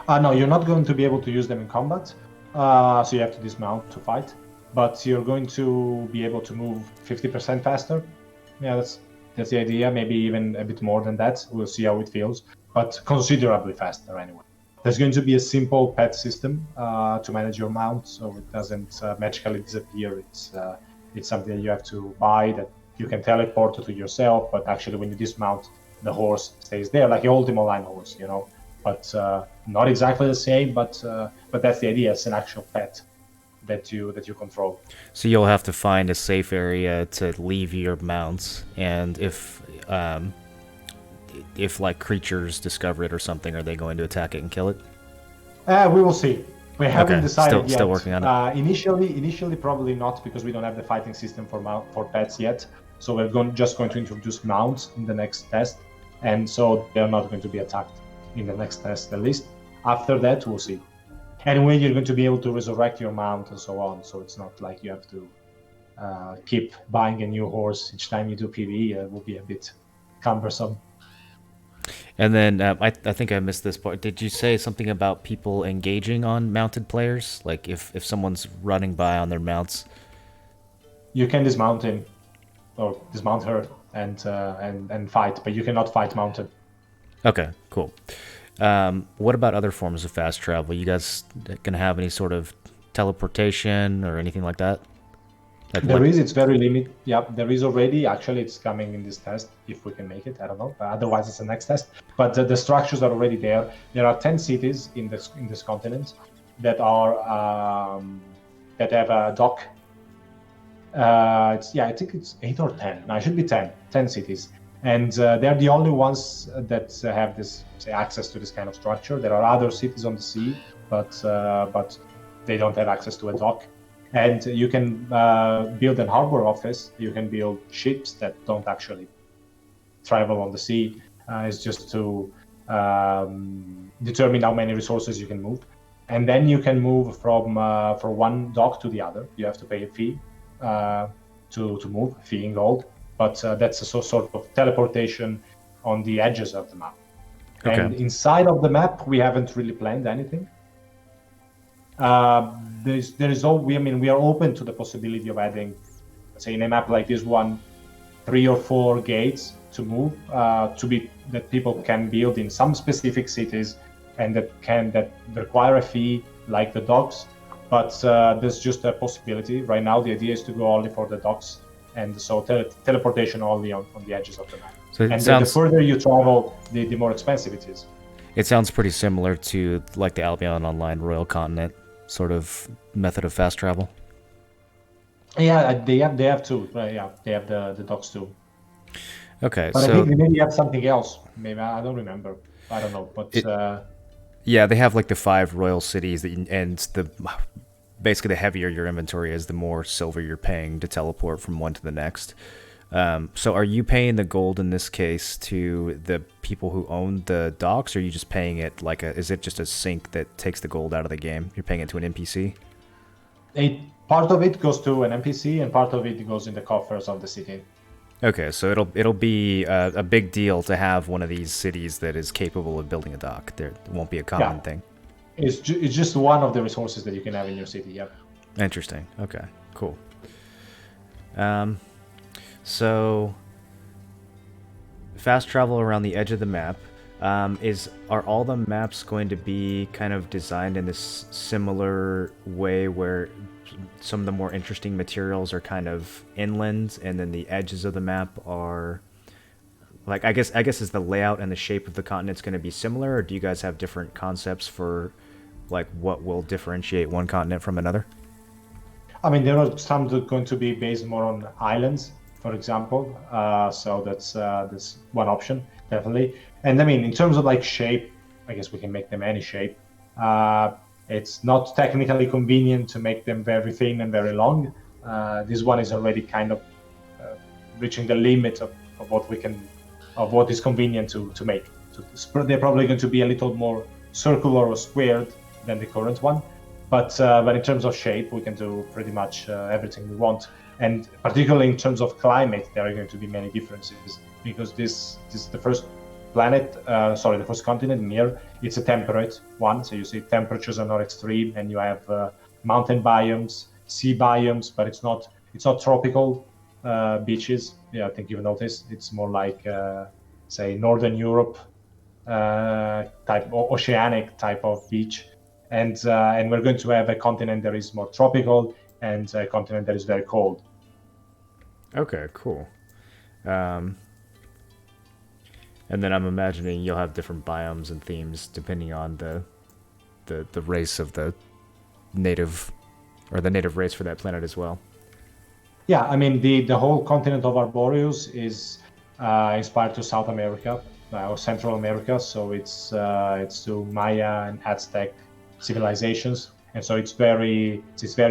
No, you're not going to be able to use them in combat. So you have to dismount to fight, but you're going to be able to move 50% faster. Yeah, that's the idea. Maybe even a bit more than that. We'll see how it feels, but considerably faster anyway. There's going to be a simple pet system to manage your mount, so it doesn't magically disappear. It's something that you have to buy that you can teleport to yourself, but actually when you dismount, the horse stays there, like your Ultima Line horse, But not exactly the same, but that's the idea. It's an actual pet that you control. So you'll have to find a safe area to leave your mounts, and if creatures discover it or something, are they going to attack it and kill it? We will see. We haven't decided yet. Still working on it. Initially, probably not because we don't have the fighting system for pets yet. So we're just going to introduce mounts in the next test, and so they're not going to be attacked in the next test at least. After that, we'll see. Anyway, you're going to be able to resurrect your mount and so on. So it's not like you have to keep buying a new horse each time you do PvE. It will be a bit cumbersome. And then I think I missed this part. Did you say something about people engaging on mounted players? Like if someone's running by on their mounts? You can dismount him or dismount her and fight, but you cannot fight mounted. Okay, cool. What about other forms of fast travel? You guys gonna have any sort of teleportation or anything like that? There is, it's very limited. Yeah, there is already. Actually, it's coming in this test if we can make it. I don't know. Otherwise, it's the next test. But the structures are already there. There are 10 cities in this continent that are that have a dock. I think it's 8 or 10. No, it should be 10. 10 cities, and they're the only ones that have this access to this kind of structure. There are other cities on the sea, but they don't have access to a dock. And you can build an harbor office. You can build ships that don't actually travel on the sea. It's just to determine how many resources you can move. And then you can move from one dock to the other. You have to pay a fee to move, fee in gold. But that's a sort of teleportation on the edges of the map. Okay. And inside of the map, we haven't really planned anything. We are open to the possibility of adding, say, in a map like this one, 3 or 4 gates to move, that people can build in some specific cities, and that require a fee, like the docks. But there's just a possibility. Right now, the idea is to go only for the docks, and so teleportation only on the edges of the map. So the further you travel, the more expensive it is. It sounds pretty similar to like the Albion Online Royal Continent sort of method of fast travel. Yeah, they have too. Right? Yeah, they have the docks too. Okay, but so I think they maybe have something else. Maybe I don't remember. I don't know, but yeah, they have like the 5 royal cities and basically the heavier your inventory is, the more silver you're paying to teleport from one to the next. So are you paying the gold in this case to the people who own the docks, or are you just paying it like is it just a sink that takes the gold out of the game? You're paying it to an NPC? Part of it goes to an NPC and part of it goes in the coffers of the city. Okay, so it'll be a big deal to have one of these cities that is capable of building a dock. There won't be a common thing. It's just one of the resources that you can have in your city, yep. Interesting. Okay, cool. So, fast travel around the edge of the map. Are all the maps going to be kind of designed in this similar way, where some of the more interesting materials are kind of inland, and then the edges of the map are like I guess is the layout and the shape of the continents going to be similar, or do you guys have different concepts for like what will differentiate one continent from another? I mean, there are some that are going to be based more on islands, for example. So that's one option, definitely. And I mean, in terms of like shape, I guess we can make them any shape. It's not technically convenient to make them very thin and very long. This one is already kind of reaching the limit of what is convenient to make. So they're probably going to be a little more circular or squared than the current one. But in terms of shape, we can do pretty much everything we want. And particularly in terms of climate, there are going to be many differences, because this is the first the first continent near. It's a temperate one, so you see temperatures are not extreme, and you have mountain biomes, sea biomes, but it's not tropical beaches. Yeah, I think you've noticed. It's more like say Northern Europe type, or oceanic type of beach. And we're going to have a continent that is more tropical and a continent that is very cold. Okay, cool. And then I'm imagining you'll have different biomes and themes depending on the race of the native, or the native race for that planet as well. Yeah, I mean the whole continent of Arboreus is inspired to South America or Central America, so it's to Maya and Aztec civilizations, and so it's very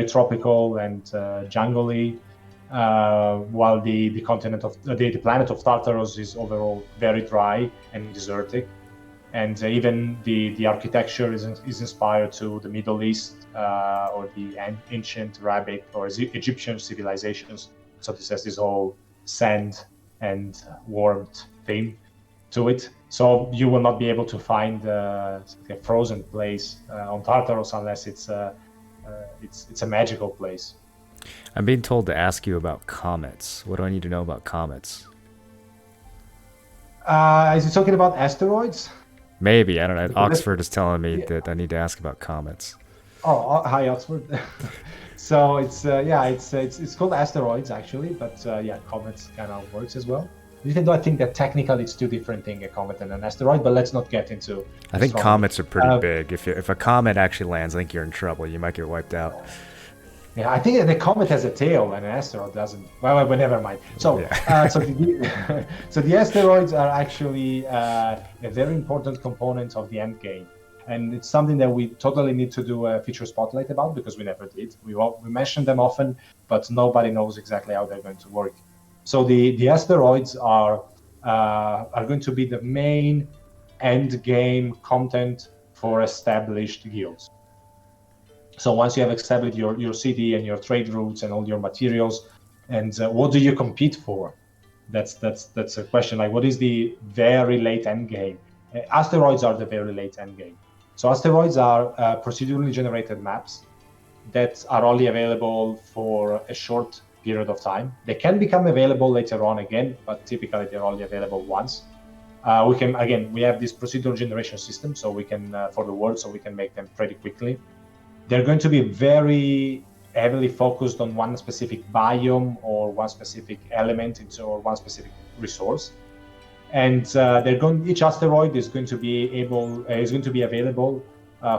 tropical and jungly. While the continent of the planet of Tartarus is overall very dry and desertic, and even the architecture is inspired to the Middle East or the ancient Arabic or Egyptian civilizations. So this has this whole sand and warmth theme to it. So you will not be able to find a frozen place on Tartarus unless it's a magical place. I'm being told to ask you about comets. What do I need to know about comets? Is he talking about asteroids? Maybe, I don't know. Because Oxford is telling me yeah. that I need to ask about comets. Oh, hi Oxford. So it's yeah, it's called asteroids actually, but yeah, comets kind of works as well. Even though I think that technically it's two different things, a comet and an asteroid. But let's not get into I think astronomy. comets are pretty big. If a comet actually lands, I think you're in trouble. You might get wiped out. Yeah, I think the comet has a tail and an asteroid doesn't. Well, never mind. So, Yeah. so the asteroids are actually a very important component of the end game, and it's something that we totally need to do a feature spotlight about because we never did. We mention them often, but nobody knows exactly how they're going to work. So the asteroids are going to be the main end game content for established guilds. So once you have established your city and your trade routes and all your materials, and what do you compete for? That's a question. Like, what is the very late end game? Asteroids are the very late end game. So asteroids are procedurally generated maps that are only available for a short period of time. They can become available later on again, but typically they're only available once. We have this procedural generation system, so we can for the world, so we can make them pretty quickly. They're going to be very heavily focused on one specific biome or one specific element or one specific resource. And each asteroid is going to be available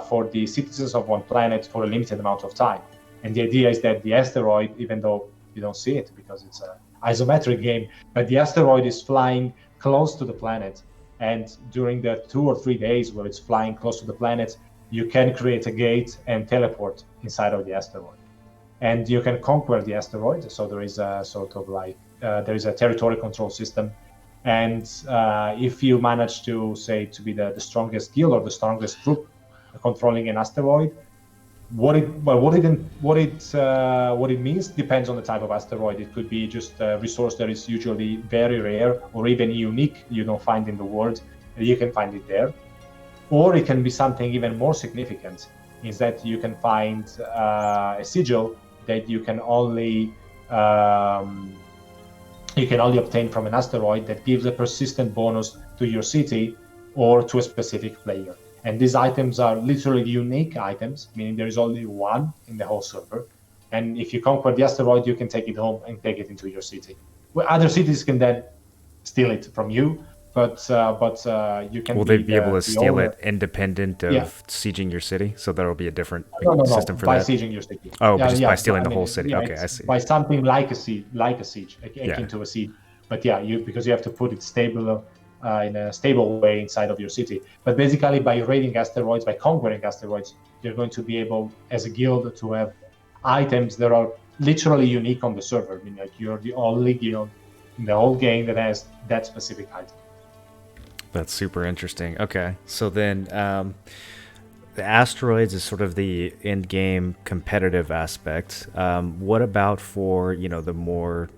for the citizens of one planet for a limited amount of time. And the idea is that the asteroid, even though you don't see it because it's an isometric game, but the asteroid is flying close to the planet. And during the 2 or 3 days where it's flying close to the planet, you can create a gate and teleport inside of the asteroid. And you can conquer the asteroid. So there is a sort of like, there is a territory control system. And if you manage to be the strongest guild or the strongest group controlling an asteroid, what it means depends on the type of asteroid. It could be just a resource that is usually very rare or even unique, you don't find in the world. You can find it there. Or it can be something even more significant, is that you can find a sigil that you can only obtain from an asteroid that gives a persistent bonus to your city or to a specific player. And these items are literally unique items, meaning there is only one in the whole server. And if you conquer the asteroid, you can take it home and take it into your city. Well, other cities can then steal it from you, but you can Will be they be able to the steal owner. it independent of Yeah. sieging your city? So there will be a different No, system for by that? sieging your city. Oh, but just by Yeah. stealing I the mean, whole city. yeah, Okay, I it's see. by something like a siege, Yeah. akin to a siege. But yeah, because you have to put it stable in a stable way inside of your city. But basically, by raiding asteroids, by conquering asteroids, you're going to be able, as a guild, to have items that are literally unique on the server. I mean, like you're the only guild in the whole game that has that specific item. That's super interesting. Okay, so then the asteroids is sort of the end game competitive aspect. What about for the more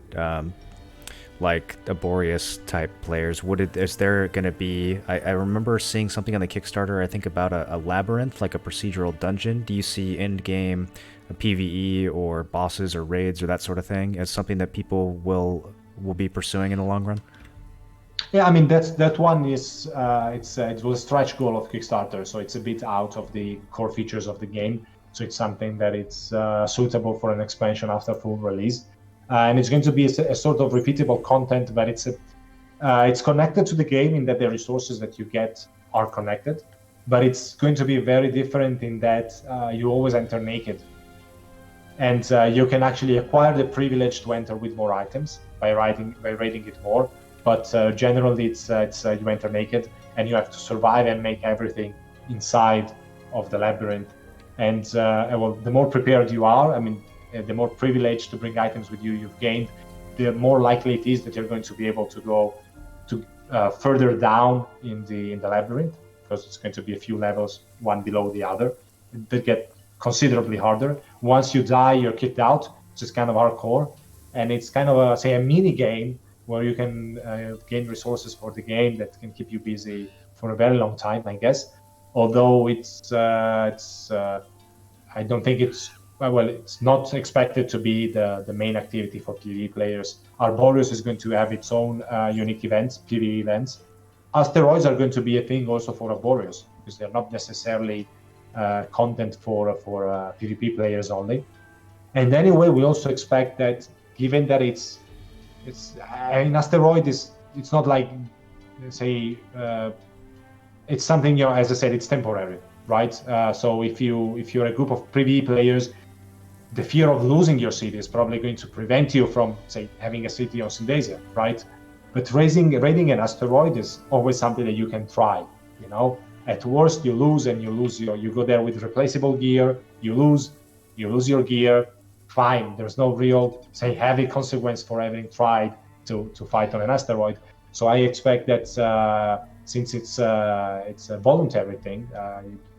like laborious type players? Is there going to be? I remember seeing something on the Kickstarter. I think about a labyrinth, like a procedural dungeon. Do you see end game PVE or bosses or raids or that sort of thing as something that people will be pursuing in the long run? Yeah, I mean that one is it was a stretch goal of Kickstarter, so it's a bit out of the core features of the game. So it's something that it's suitable for an expansion after full release, and it's going to be a sort of repeatable content, but it's connected to the game in that the resources that you get are connected, but it's going to be very different in that you always enter naked, and you can actually acquire the privilege to enter with more items by raiding it more. But generally, it's you enter naked and you have to survive and make everything inside of the labyrinth. And well, the more prepared you are, I mean, the more privilege to bring items with you've gained, the more likely it is that you're going to be able to go to further down in the labyrinth, because it's going to be a few levels one below the other that get considerably harder. Once you die, you're kicked out, which is kind of hardcore, and it's kind of a mini game where you can gain resources for the game that can keep you busy for a very long time, I guess. Although I don't think it's not expected to be the main activity for PvE players. Arboreus is going to have its own unique events, PvE events, Asteroids are going to be a thing also for Arboreals, because they're not necessarily content for PvP players only. And anyway, we also expect that, given that it's an asteroid it's not like, say, it's something, you know, as I said, it's temporary, right? So if you're a group of PvE players, the fear of losing your city is probably going to prevent you from, say, having a city on Syndasia, right? But raiding an asteroid is always something that you can try, you know. At worst, you lose, and you go there with replaceable gear, you lose your gear, fine. There's no real, say, heavy consequence for having tried to fight on an asteroid. So I expect that since it's a voluntary thing,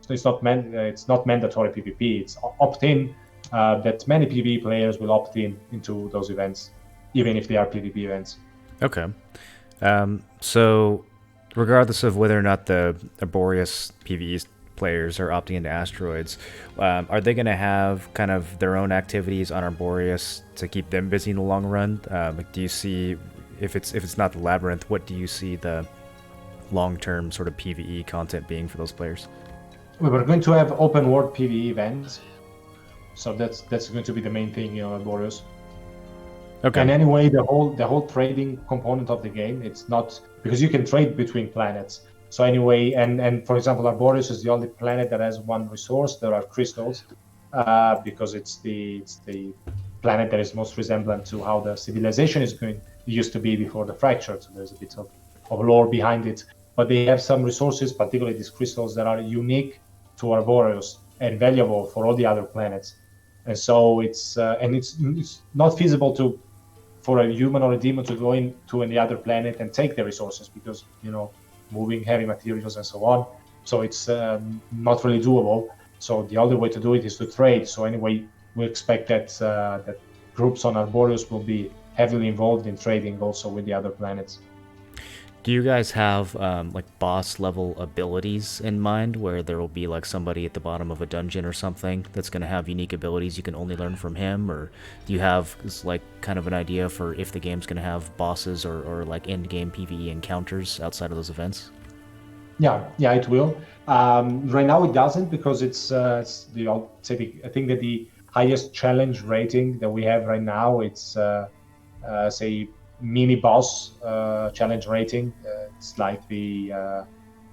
it's not mandatory PvP, it's opt-in, that many PvE players will opt into those events, even if they are PvP events. Okay. So, regardless of whether or not the Arboreus PvE players are opting into Asteroids, are they going to have kind of their own activities on Arboreus to keep them busy in the long run? Like, do you see, if it's not the Labyrinth, what do you see the long-term sort of PvE content being for those players? We're going to have open world PvE events, so that's going to be the main thing, you know, Arboreus. Okay. And anyway, the whole trading component of the game, it's not, because you can trade between planets. So anyway, and for example, Arboreus is the only planet that has one resource. There are crystals, because it's the planet that is most resemblant to how the civilization used to be before the fracture. So there's a bit of lore behind it. But they have some resources, particularly these crystals, that are unique to Arboreus and valuable for all the other planets. And so it's not feasible for a human or a demon to go into any other planet and take the resources, because, you know, moving heavy materials and so on. So it's not really doable. So the only way to do it is to trade. So anyway, we expect that groups on Arboreus will be heavily involved in trading also with the other planets. Do you guys have like boss level abilities in mind, where there will be like somebody at the bottom of a dungeon or something that's going to have unique abilities you can only learn from him? Or do you have like kind of an idea for if the game's going to have bosses or like end game PvE encounters outside of those events? Yeah, it will. Right now it doesn't, because it's I think that the highest challenge rating that we have right now, it's say mini boss challenge rating. It's like the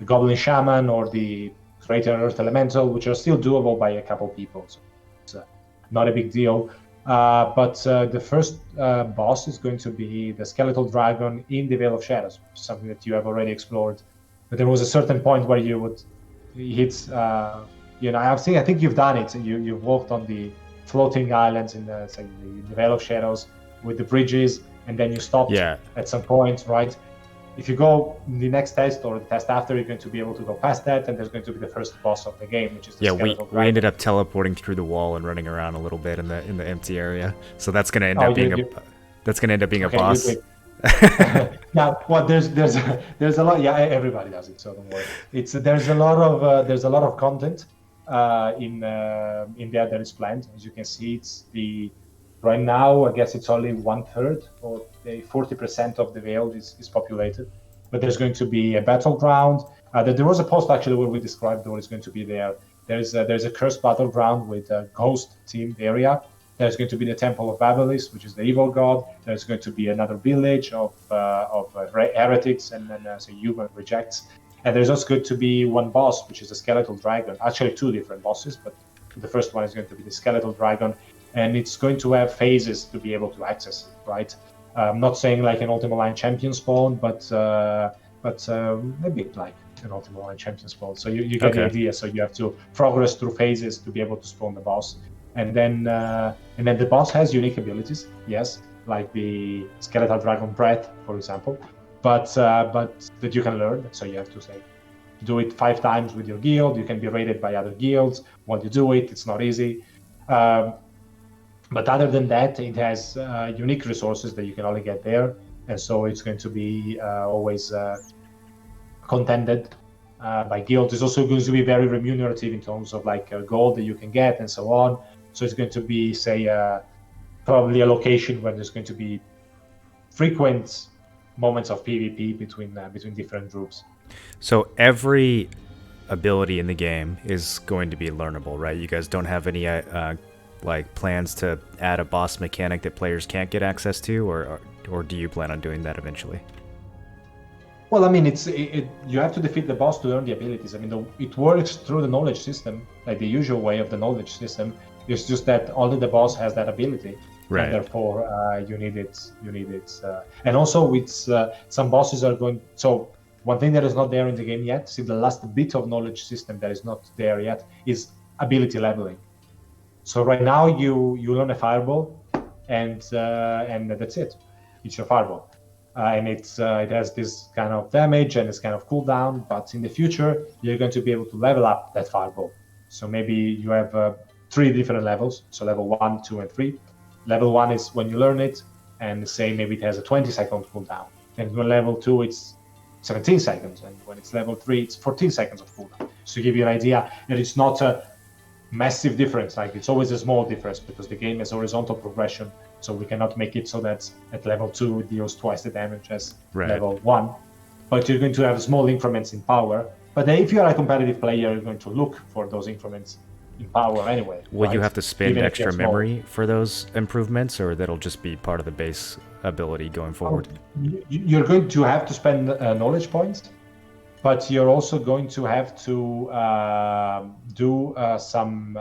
Goblin Shaman or the Creator Earth Elemental, which are still doable by a couple people. So it's not a big deal. But the first boss is going to be the Skeletal Dragon in the Veil of Shadows, something that you have already explored. But there was a certain point where you would hit, you know, I think you've done it. You've walked on the floating islands in the Veil of Shadows with the bridges, and then you stopped at some point, right? If you go in the next test or the test after, you're going to be able to go past that, and there's going to be the first boss of the game, which is the Skeletal Dragon. We ended up teleporting through the wall and running around a little bit in the empty area, so that's going to end up being a boss. Yeah, well, there's a lot. Yeah, everybody does it, so don't worry. There's a lot of content in there that is planned. As you can see, right now, I guess it's only 1/3 or 40% of the Veil is populated. But there's going to be a battleground. There was a post actually where we described what is going to be there. There's a cursed battleground with a ghost-themed area. There's going to be the Temple of Abelis, which is the evil god. There's going to be another village of heretics and then human rejects. And there's also going to be one boss, which is the Skeletal Dragon. Actually, two different bosses, but the first one is going to be the Skeletal Dragon. And it's going to have phases to be able to access it, right? I'm not saying like an Ultima Online champion spawn, but a bit like an Ultima Online champion spawn. So you get the idea. So you have to progress through phases to be able to spawn the boss. And then the boss has unique abilities, yes, like the Skeletal Dragon Breath, for example, but that you can learn. So you have to do it 5 times with your guild. You can be raided by other guilds while you do it. It's not easy. But other than that, it has unique resources that you can only get there, and so it's going to be always contended by guilds. It's also going to be very remunerative in terms of like gold that you can get and so on. So it's going to be, say, probably a location where there's going to be frequent moments of PvP between different groups. So every ability in the game is going to be learnable, right? You guys don't have any like plans to add a boss mechanic that players can't get access to, or do you plan on doing that eventually? Well, I mean, you have to defeat the boss to learn the abilities. I mean, it works through the knowledge system, like the usual way of the knowledge system. It's just that only the boss has that ability, Right. and therefore you need it. And also, with some bosses are going. So one thing that is not there in the game yet, see, the last bit of knowledge system that is not there yet is ability leveling. So right now you learn a fireball, and that's it. It's your fireball. And it has this kind of damage and this kind of cooldown. But in the future, you're going to be able to level up that fireball. So maybe you have 3 different levels. So level 1, 2, and 3. Level 1 is when you learn it, and say maybe it has a 20-second cooldown. And when level 2, it's 17 seconds. And when it's level 3, it's 14 seconds of cooldown. So to give you an idea that it's not a massive difference. Like, it's always a small difference because the game has horizontal progression. So we cannot make it so that at level 2 it deals twice the damage as level 1. But you're going to have small increments in power. But then if you are a competitive player, you're going to look for those increments in power anyway. Will you have to spend extra memory for those improvements, or that'll just be part of the base ability going forward? You're going to have to spend knowledge points, but you're also going to have to do some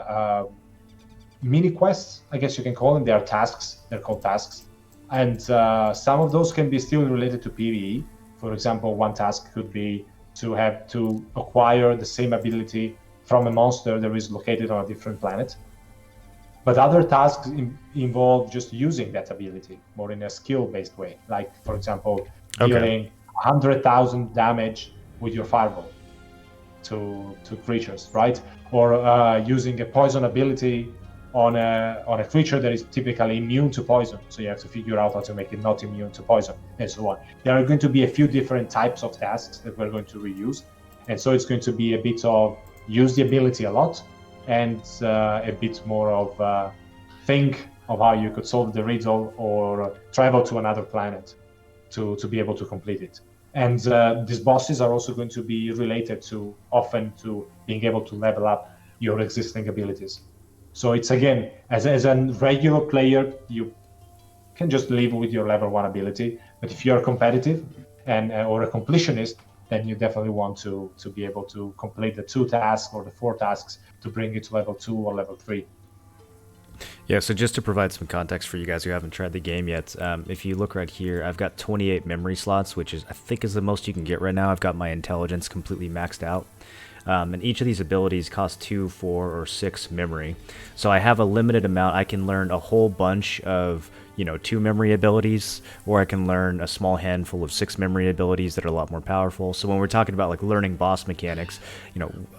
mini quests, I guess you can call them. They are tasks. They're called tasks. And some of those can be still related to PvE. For example, one task could be to have to acquire the same ability from a monster that is located on a different planet. But other tasks involve just using that ability more in a skill-based way. Like, for example, dealing 100,000 damage with your fireball to creatures, right? Or using a poison ability on a creature that is typically immune to poison. So you have to figure out how to make it not immune to poison, and so on. There are going to be a few different types of tasks that we're going to reuse. And so it's going to be a bit of use the ability a lot, and a bit more of think of how you could solve the riddle or travel to another planet to be able to complete it. And these bosses are also going to be related to being able to level up your existing abilities. So it's, again, as a regular player, you can just live with your level 1 ability. But if you're competitive and or a completionist, then you definitely want to be able to complete the 2 tasks or the 4 tasks to bring it to level 2 or level 3. Yeah, so just to provide some context for you guys who haven't tried the game yet, if you look right here, I've got 28 memory slots, which I think is the most you can get right now. I've got my intelligence completely maxed out. And each of these abilities costs 2, 4, or 6 memory. So I have a limited amount. I can learn a whole bunch of, 2 memory abilities, or I can learn a small handful of 6 memory abilities that are a lot more powerful. So when we're talking about like learning boss mechanics,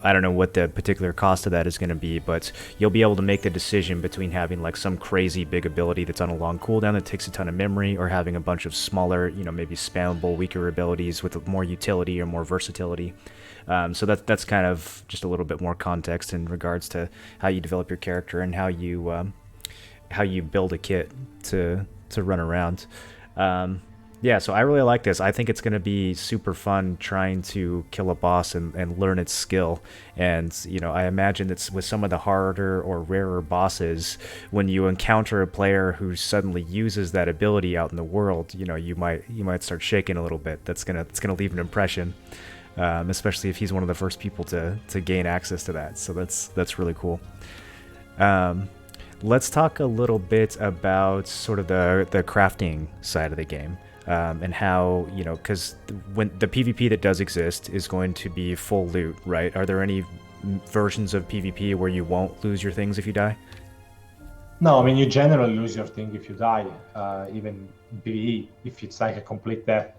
I don't know what the particular cost of that is going to be, but you'll be able to make the decision between having like some crazy big ability that's on a long cooldown that takes a ton of memory, or having a bunch of smaller, maybe spammable, weaker abilities with more utility or more versatility. So that's kind of just a little bit more context in regards to how you develop your character and how you build a kit to run around. Yeah, so I really like this. I think it's going to be super fun trying to kill a boss and learn its skill. And, I imagine that with some of the harder or rarer bosses, when you encounter a player who suddenly uses that ability out in the world, you might start shaking a little bit. That's gonna leave an impression. Especially if he's one of the first people to gain access to that. So that's really cool. Let's talk a little bit about sort of the crafting side of the game, and how, because when the PvP that does exist is going to be full loot, right? Are there any versions of PvP where you won't lose your things if you die? No, I mean, you generally lose your thing if you die, even in PvE, if it's like a complete death.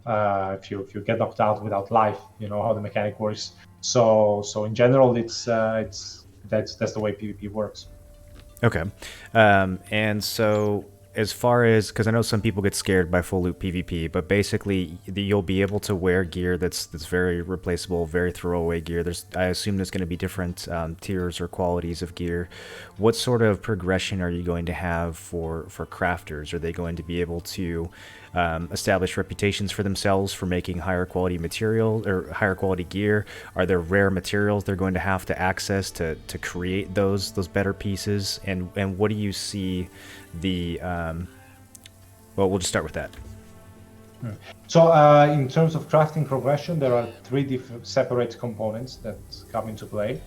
If you get knocked out without life, you know how the mechanic works. So in general, that's the way PvP works. Okay, and so as far as, because I know some people get scared by full loot PvP, but basically you'll be able to wear gear that's very replaceable, very throwaway gear. I assume there's going to be different tiers or qualities of gear. What sort of progression are you going to have for crafters? Are they going to be able to establish reputations for themselves for making higher quality material or higher quality gear? Are there rare materials they're going to have to access to create those better pieces? And what do you see the well, we'll just start with that. So in terms of crafting progression, there are three different separate components that come into play.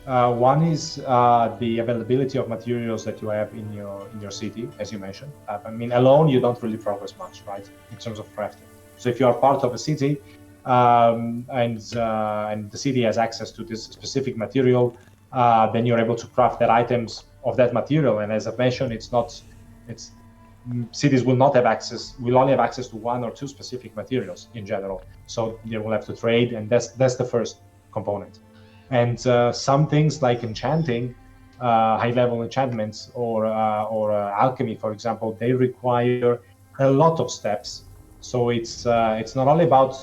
One is the availability of materials that you have in your city, as you mentioned. I mean, alone you don't really progress much, right, in terms of crafting. So if you are part of a city and the city has access to this specific material, then you're able to craft that items of that material. And as I mentioned, cities will only have access to one or two specific materials in general. So they will have to trade, and that's the first component. And some things like enchanting, high-level enchantments or alchemy, for example, they require a lot of steps. So it's not only about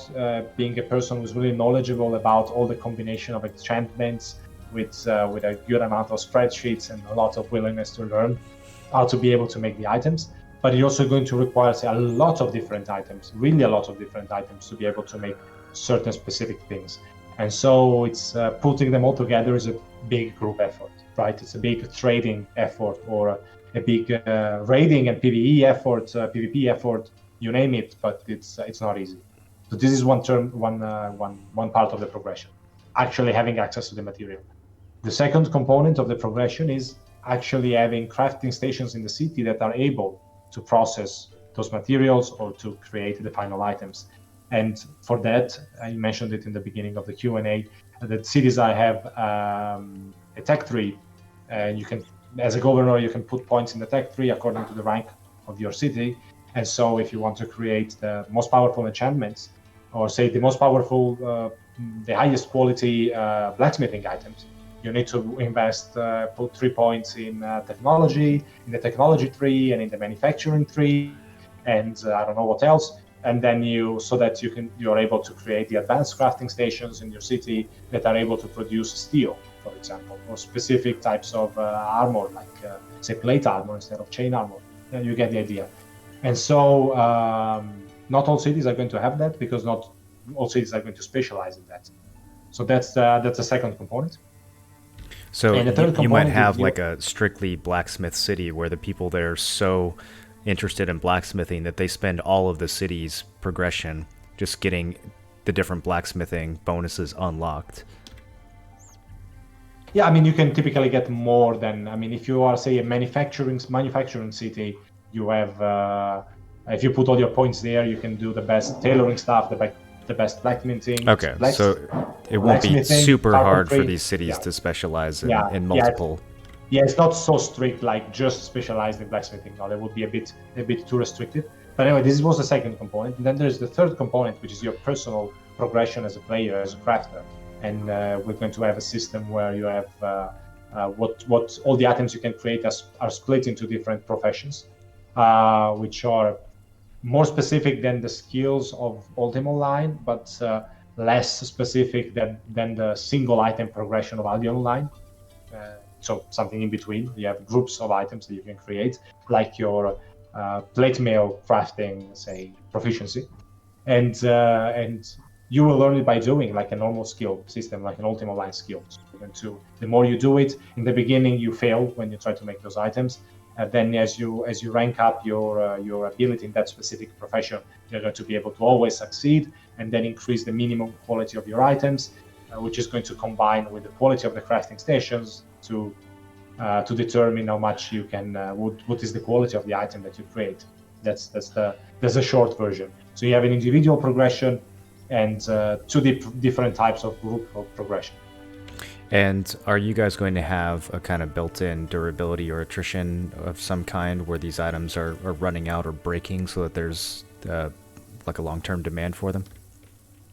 being a person who's really knowledgeable about all the combination of enchantments with a good amount of spreadsheets and a lot of willingness to learn how to be able to make the items, but you're also going to require a lot of different items, really a lot of different items to be able to make certain specific things. And so it's putting them all together is a big group effort, right? It's a big trading effort or a big raiding and PvE effort, PvP effort, you name it, but it's not easy. So this is one part of the progression, actually having access to the material. The second component of the progression is actually having crafting stations in the city that are able to process those materials or to create the final items. And for that, I mentioned it in the beginning of the Q&A, that cities I have a tech tree, and you can, as a governor, you can put points in the tech tree according to the rank of your city. And so if you want to create the most powerful enchantments, or say the most powerful, the highest quality blacksmithing items, you need to invest, put 3 points in technology, in the technology tree, and in the manufacturing tree, and I don't know what else. And then you're able to create the advanced crafting stations in your city that are able to produce steel, for example, or specific types of armor, like say plate armor instead of chain armor. You get the idea. And so not all cities are going to have that, because not all cities are going to specialize in that. So that's the second component. So you might have like a strictly blacksmith city where the people there are so interested in blacksmithing that they spend all of the city's progression just getting the different blacksmithing bonuses unlocked. Yeah, I mean, you can typically get more than, I mean, if you are, say, a manufacturing city, you have, if you put all your points there, you can do the best tailoring stuff, the best blacksmithing. Okay, so it won't be super hard for these cities to specialize in multiple. Yeah, it's not so strict like just specialized in blacksmithing. No, that would be a bit too restricted. But anyway, this was the second component. And then there's the third component, which is your personal progression as a player, as a crafter. And we're going to have a system where you have what all the items you can create are split into different professions, which are more specific than the skills of Ultima Online, but less specific than the single item progression of Albion Online. So something in between. You have groups of items that you can create, like your plate mail crafting, say, proficiency, and you will learn it by doing, like a normal skill system, like an Ultima Online skill. So the more you do it, in the beginning you fail when you try to make those items. Then as you rank up your ability in that specific profession, you're going to be able to always succeed, and then increase the minimum quality of your items, which is going to combine with the quality of the crafting stations to determine how much you can, what is the quality of the item that you create. That's a short version. So you have an individual progression and two different types of group of progression. And are you guys going to have a kind of built-in durability or attrition of some kind where these items are running out or breaking so that there's like a long-term demand for them?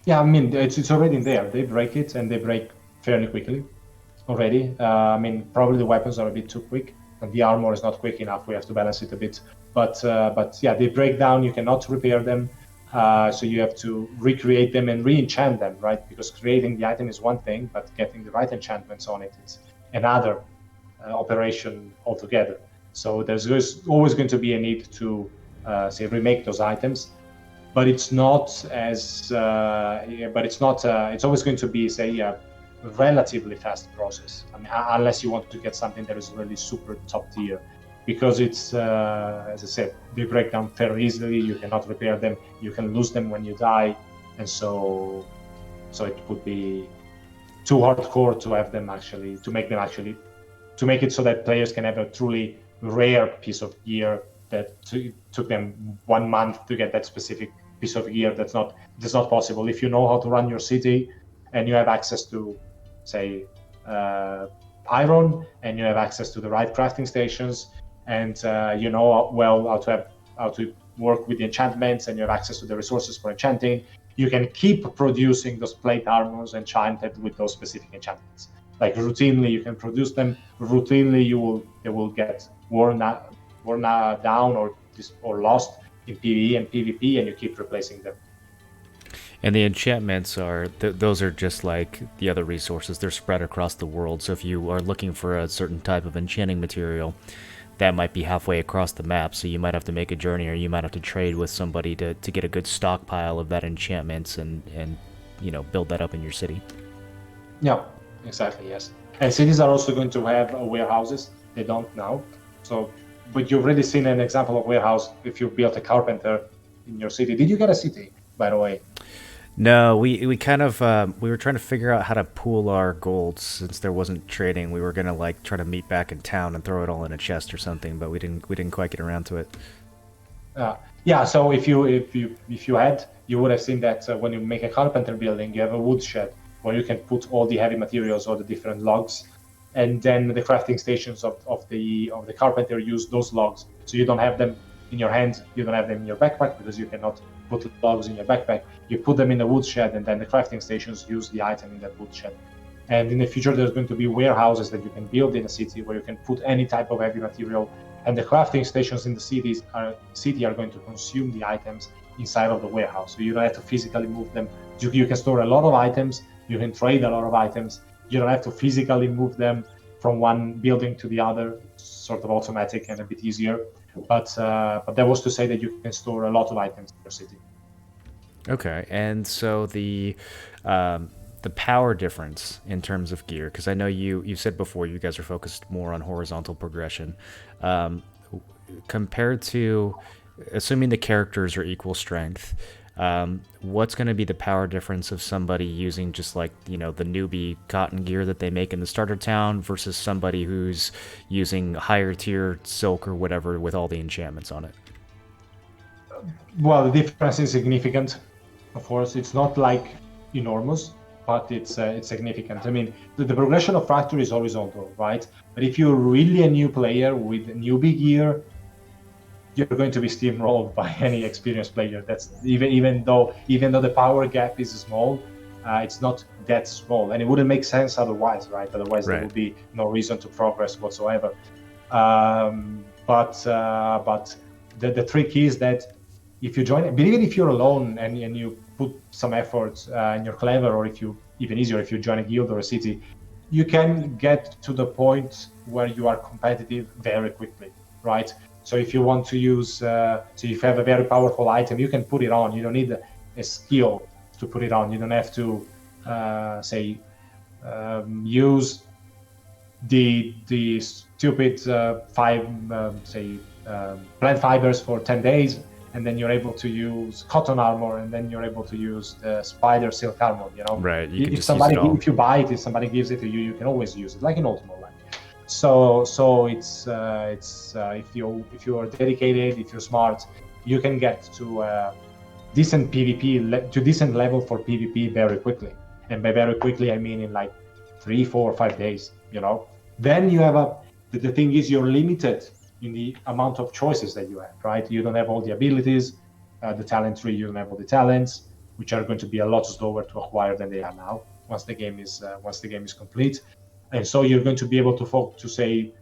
Yeah, I mean, it's already there. They break it, and they break fairly quickly already. I mean, probably the weapons are a bit too quick, and the armor is not quick enough. We have to balance it a bit. But yeah, they break down. You cannot repair them. So you have to recreate them and re-enchant them, right? Because creating the item is one thing, but getting the right enchantments on it is another operation altogether. So there's always going to be a need to say remake those items, but it's not as it's always going to be, say, a relatively fast process. I mean, unless you want to get something that is really super top tier, because it's as I said, they break down very easily. You cannot repair them. You can lose them when you die, and so it would be too hardcore to have them actually, to make it so that players can have a truly rare piece of gear that took them 1 month to get that specific piece of gear. That's not possible. If you know how to run your city and you have access to, say, iron, and you have access to the right crafting stations, and you know well how to work with the enchantments, and you have access to the resources for enchanting, you can keep producing those plate armors enchanted with those specific enchantments. Like routinely, you can produce them. Routinely, they will get worn down or lost in PvE and PvP, and you keep replacing them. And the enchantments are those are just like the other resources. They're spread across the world. So if you are looking for a certain type of enchanting material, that might be halfway across the map. So you might have to make a journey, or you might have to trade with somebody to get a good stockpile of that enchantments and build that up in your city. Yeah, exactly. Yes, and cities are also going to have warehouses. They don't now. So, but you've already seen an example of warehouse if you built a carpenter in your city. Did you get a city, by the way? No, we kind of we were trying to figure out how to pool our gold since there wasn't trading. We were gonna like try to meet back in town and throw it all in a chest or something, but we didn't quite get around to it. Yeah. So if you had, you would have seen that when you make a carpenter building, you have a wood shed where you can put all the heavy materials or the different logs, and then the crafting stations of the carpenter use those logs. So you don't have them in your hand, you don't have them in your backpack, because you cannot put logs in your backpack. You put them in the wood shed, and then the crafting stations use the item in that wood shed. And in the future, there's going to be warehouses that you can build in a city where you can put any type of heavy material, and the crafting stations in the city are going to consume the items inside of the warehouse. So you don't have to physically move them. You can store a lot of items, you can trade a lot of items. You don't have to physically move them from one building to the other. It's sort of automatic and a bit easier. But that was to say that you can store a lot of items in your city. Okay, and so the power difference in terms of gear, because I know you said before you guys are focused more on horizontal progression, compared to, assuming the characters are equal strength, what's going to be the power difference of somebody using just like the newbie cotton gear that they make in the starter town versus somebody who's using higher tier silk or whatever with all the enchantments on it? Well, the difference is significant. Of course, it's not like enormous, but it's significant. I mean, the progression of factory is horizontal, right? But if you're really a new player with newbie gear, you're going to be steamrolled by any experienced player. That's even though the power gap is small, it's not that small, and it wouldn't make sense otherwise, right? Otherwise, there would be no reason to progress whatsoever. But the trick is that if you join, but even if you're alone and you put some effort and you're clever, or if you even easier if you join a guild or a city, you can get to the point where you are competitive very quickly, right? So if you want to use, so if you have a very powerful item, you can put it on. You don't need a skill to put it on. You don't have to, use the stupid plant fibers for 10 days, and then you're able to use cotton armor, and then you're able to use the spider silk armor. Right. You can if just use it all. If you buy it, if somebody gives it to you, you can always use it, like in Ultimate. So it's if you are dedicated, if you're smart, you can get to decent PvP, to decent level for PvP very quickly. And by very quickly, I mean in like 3, 4, 5 days. Then you have the thing is, you're limited in the amount of choices that you have, right? You don't have all the abilities, the talent tree. You don't have all the talents, which are going to be a lot slower to acquire than they are now once the game is complete. And so you're going to be able to say,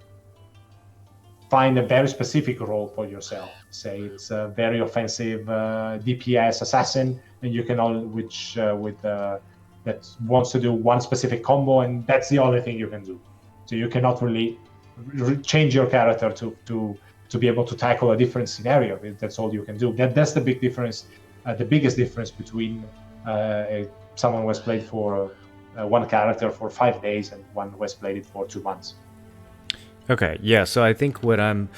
find a very specific role for yourself. Say it's a very offensive DPS assassin, and you can all which that wants to do one specific combo, and that's the only thing you can do. So you cannot really change your character to be able to tackle a different scenario. That's all you can do. That's the big difference, the biggest difference between someone who has played for one character for 5 days and one who has played it for 2 months. Okay, yeah, so I think what I'm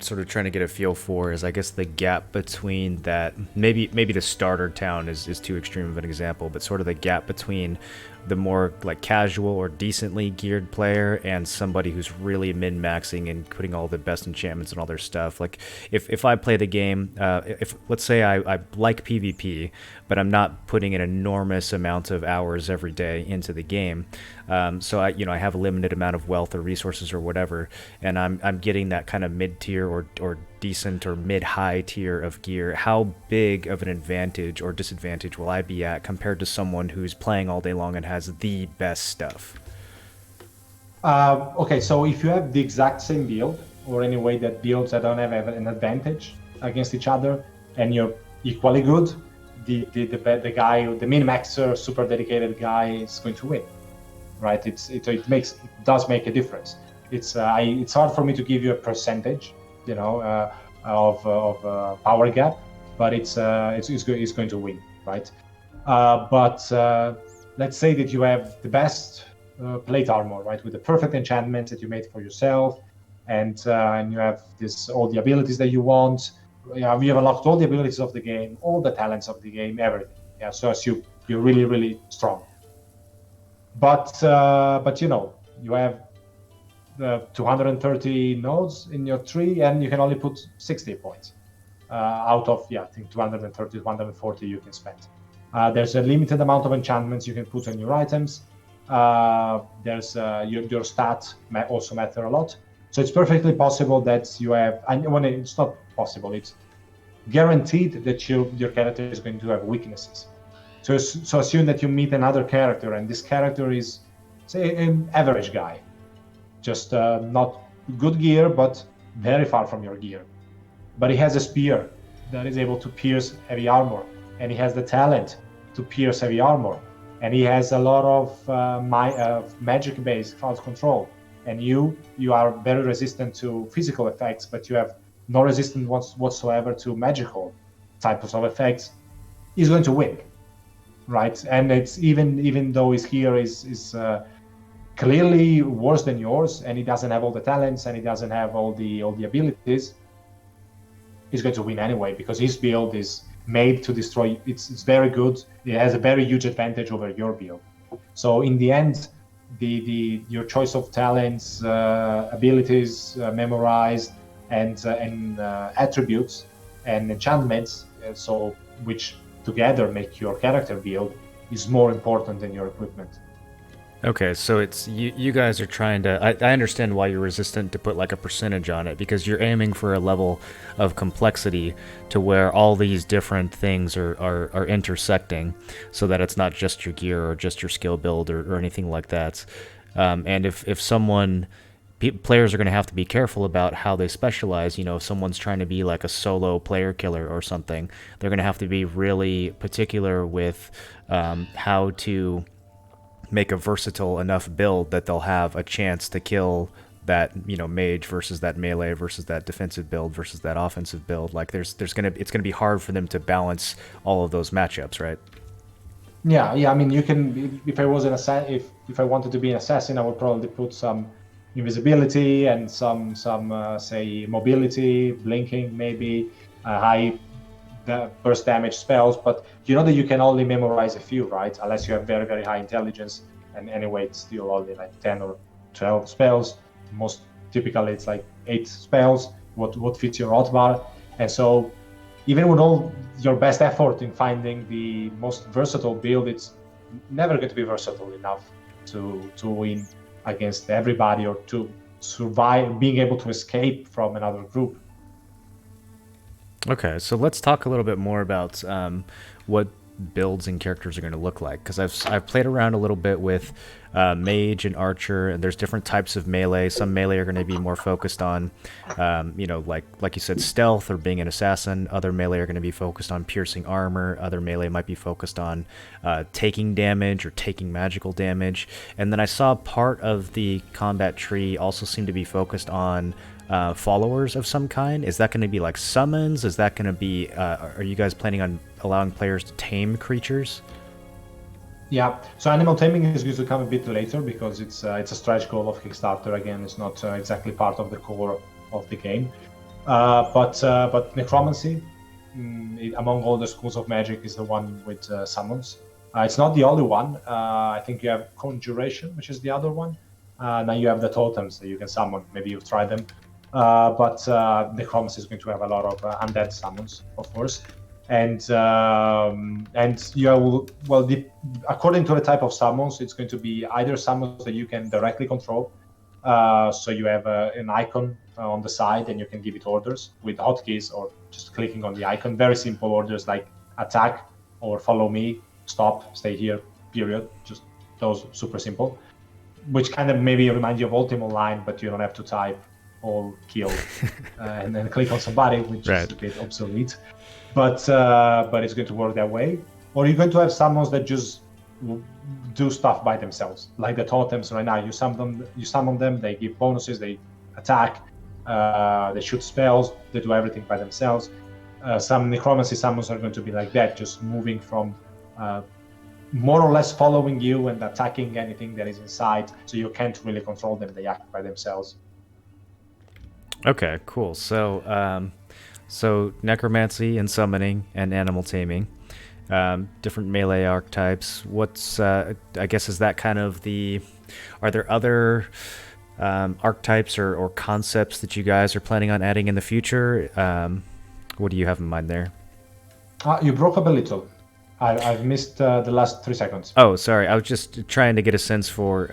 sort of trying to get a feel for is, I guess, the gap between that. Maybe the starter town is too extreme of an example, but sort of the gap between the more like casual or decently geared player and somebody who's really min-maxing and putting all the best enchantments and all their stuff. Like if I play the game, if let's say I like PvP, but I'm not putting an enormous amount of hours every day into the game, so I have a limited amount of wealth or resources or whatever, and I'm getting that kind of mid-tier or decent or mid-high tier of gear. How big of an advantage or disadvantage will I be at compared to someone who's playing all day long and has the best stuff? Okay, so if you have the exact same build, or any way that builds that don't have an advantage against each other, and you're equally good, the guy, the min-maxer, super dedicated guy is going to win, right? It does make a difference. It's hard for me to give you a percentage, of power gap, but it's going to win, right? But let's say that you have the best plate armor, right, with the perfect enchantment that you made for yourself, and you have all the abilities that you want. You have unlocked all the abilities of the game, all the talents of the game, everything. Yeah, so as you're really, really strong. But you have 230 nodes in your tree, and you can only put 60 points out of, I think 230, 140 you can spend. There's a limited amount of enchantments you can put on your items. There's your stats also matter a lot. So it's perfectly possible that you have, and when it's not possible, it's guaranteed that your character is going to have weaknesses. So assume that you meet another character, and this character is, say, an average guy, just not good gear, but very far from your gear. But he has a spear that is able to pierce heavy armor, and he has the talent to pierce heavy armor, and he has a lot of magic-based crowd control. And you are very resistant to physical effects, but you have no resistance whatsoever to magical types of effects. He's going to win, right? And it's even though his gear is clearly worse than yours, and he doesn't have all the talents, and he doesn't have all the abilities, he's going to win anyway, because his build is made to destroy. It's very good. It has a very huge advantage over your build. So in the end, your choice of talents, abilities, memorized, and attributes and enchantments, so which together make your character build, is more important than your equipment. Okay, so it's you guys are trying to. I understand why you're resistant to put like a percentage on it, because you're aiming for a level of complexity to where all these different things are intersecting, so that it's not just your gear or just your skill build or anything like that. And if someone, players are going to have to be careful about how they specialize. If someone's trying to be like a solo player killer or something, they're going to have to be really particular with how to make a versatile enough build that they'll have a chance to kill that mage versus that melee versus that defensive build versus that offensive build. Like it's gonna be hard for them to balance all of those matchups, right? Yeah. I mean, you can. If I was an assassin, if I wanted to be an assassin, I would probably put some invisibility and some say mobility, blinking, maybe high burst damage spells, but you know that you can only memorize a few, right? Unless you have very, very high intelligence, and anyway, it's still only like 10 or 12 spells. Most typically, it's like 8 spells, what fits your hotbar. And so even with all your best effort in finding the most versatile build, it's never going to be versatile enough to win against everybody, or to survive, being able to escape from another group. Okay, so let's talk a little bit more about what builds and characters are going to look like, because I've played around a little bit with mage and archer, and there's different types of melee. Some melee are going to be more focused on, like you said, stealth or being an assassin. Other melee are going to be focused on piercing armor. Other melee might be focused on taking damage or taking magical damage. And then I saw part of the combat tree also seem to be focused on followers of some kind. Is that going to be like summons? Is that going to be, are you guys planning on allowing players to tame creatures? Yeah, so animal taming is going to come a bit later because it's a stretch goal of Kickstarter. Again, it's not exactly part of the core of the game. But necromancy, among all the schools of magic, is the one with summons. It's not the only one. I think you have conjuration, which is the other one. Now you have the totems that you can summon. Maybe you've tried them. But necromancy is going to have a lot of undead summons, of course. And you according to the type of summons, it's going to be either summons that you can directly control. So you have an icon on the side, and you can give it orders with hotkeys or just clicking on the icon. Very simple orders like attack or follow me, stop, stay here, period. Just those super simple, which kind of maybe remind you of Ultimate Line, but you don't have to type or kill and then click on somebody, which is a bit obsolete. But it's going to work that way. Or you're going to have summons that just do stuff by themselves, like the totems right now. You summon them, they give bonuses, they attack, they shoot spells, they do everything by themselves. Some necromancy summons are going to be like that, just moving from more or less following you and attacking anything that is inside, so you can't really control them, they act by themselves. Okay, cool. So necromancy and summoning and animal taming, different melee archetypes. What's I guess is that kind of the? Are there other archetypes or concepts that you guys are planning on adding in the future? What do you have in mind there? You broke up a little. I've missed the last 3 seconds. Oh, sorry. I was just trying to get a sense for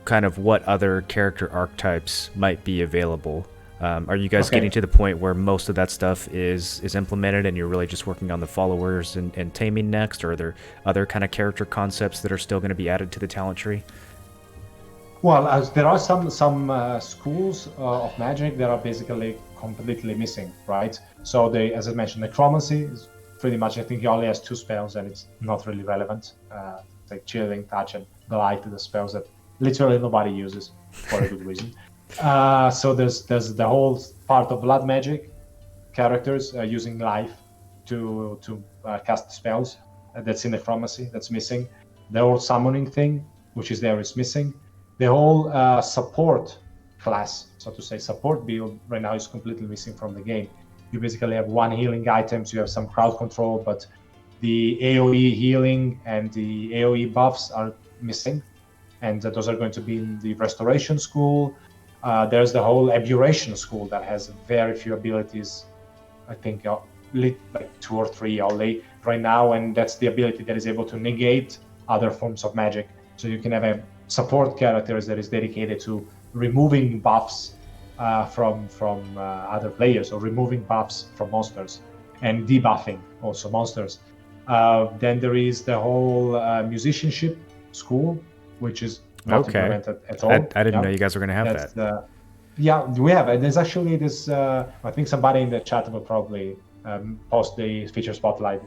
kind of what other character archetypes might be available. Are you guys getting to the point where most of that stuff is implemented and you're really just working on the followers and taming next, or are there other kind of character concepts that are still going to be added to the talent tree? Well, there are some schools of magic that are basically completely missing, right? So as I mentioned, necromancy is pretty much, I think he only has 2 spells and it's not really relevant. Like chilling, touch, and blight, the spells that literally nobody uses for a good reason. So there's the whole part of blood magic characters using life to cast spells. That's in necromancy, that's missing. The whole summoning thing, which is there, is missing. The whole support class, so to say, support build right now is completely missing from the game. You basically have 1 healing items, you have some crowd control, but the AoE healing and the AoE buffs are missing, and those are going to be in the restoration school. There's the whole abjuration school that has very few abilities, I think like 2 or 3 only right now, and that's the ability that is able to negate other forms of magic. So you can have a support character that is dedicated to removing buffs from other players, or removing buffs from monsters, and debuffing also monsters. Then there is the whole musicianship school, which is not implemented at all. I didn't know you guys were going to have that. Yeah, we have. And there's actually this, I think somebody in the chat will probably post the feature spotlight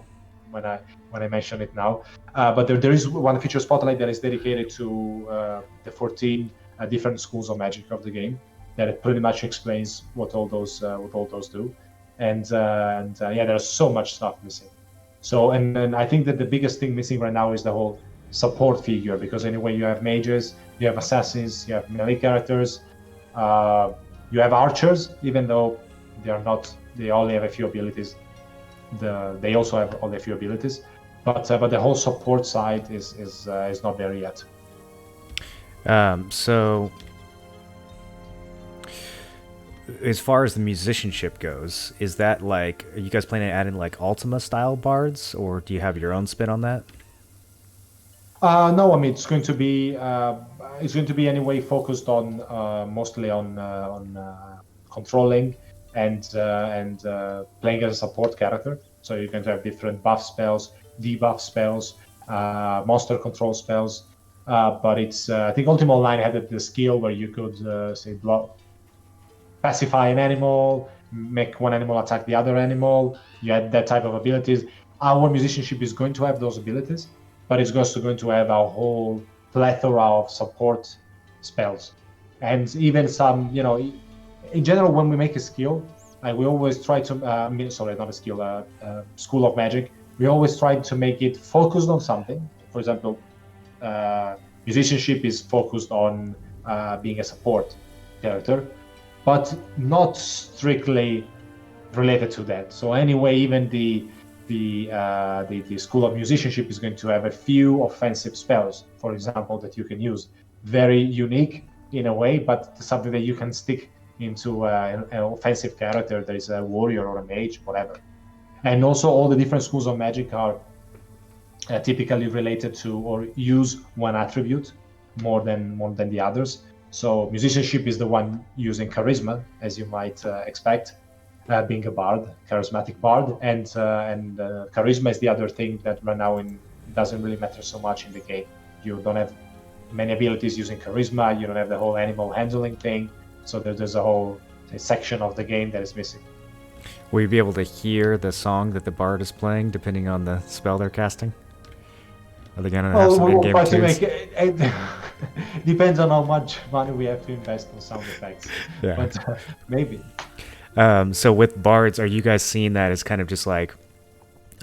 when I mention it now. But there is one feature spotlight that is dedicated to the 14 different schools of magic of the game, that it pretty much explains what all those do. And yeah, there's so much stuff missing. So and I think that the biggest thing missing right now is the whole support figure, because anyway, you have mages, you have assassins, you have melee characters, you have archers, even though they only have a few abilities. They also have only a few abilities, but the whole support side is not there yet. So as far as the musicianship goes, is that like, are you guys planning to add in like Ultima style bards, or do you have your own spin on that? No, I mean it's going to be anyway focused on mostly on controlling and playing as a support character. So you're going to have different buff spells, debuff spells, monster control spells. But it's I think Ultima Online had the skill where you could say pacify an animal, make one animal attack the other animal. You had that type of abilities. Our musicianship is going to have those abilities, but it's also going to have a whole plethora of support spells, and even some, in general, when we make a skill, like we always try to, sorry, not a skill, school of magic. We always try to make it focused on something. For example, musicianship is focused on being a support character, but not strictly related to that. So anyway, even the school of musicianship is going to have a few offensive spells, for example, that you can use. Very unique in a way, but something that you can stick into an offensive character that is a warrior or a mage, whatever. And also all the different schools of magic are typically related to or use one attribute more than the others. So musicianship is the one using charisma, as you might expect, being a bard, charismatic bard, and charisma is the other thing that right now doesn't really matter so much in the game. You don't have many abilities using charisma. You don't have the whole animal handling thing. So there's a whole section of the game that is missing. Will you be able to hear the song that the bard is playing depending on the spell they're casting? Are they going to have some in-game tunes? It depends on how much money we have to invest on sound effects. Yeah. But maybe. So with bards, are you guys seeing that as kind of just like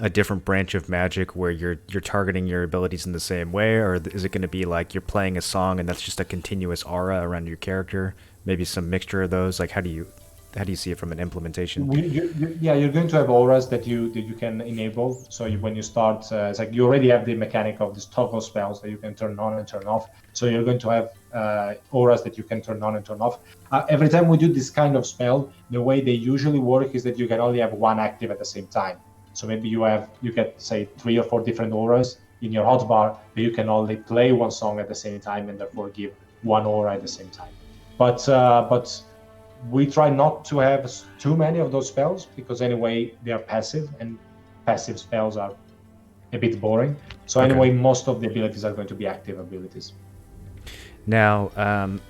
a different branch of magic where you're targeting your abilities in the same way, or is it going to be like you're playing a song and that's just a continuous aura around your character? Maybe some mixture of those. Like how do you see it from an implementation? You're going to have auras that you can enable. So when you start, it's like you already have the mechanic of these toggle spells that you can turn on and turn off. So you're going to have auras that you can turn on and turn off. Every time we do this kind of spell, the way they usually work is that you can only have one active at the same time. So maybe you get say 3 or 4 different auras in your hotbar, but you can only play one song at the same time and therefore give one aura at the same time. But we try not to have too many of those spells because anyway they are passive, and passive spells are a bit boring. So anyway, most of the abilities are going to be active abilities. Now, on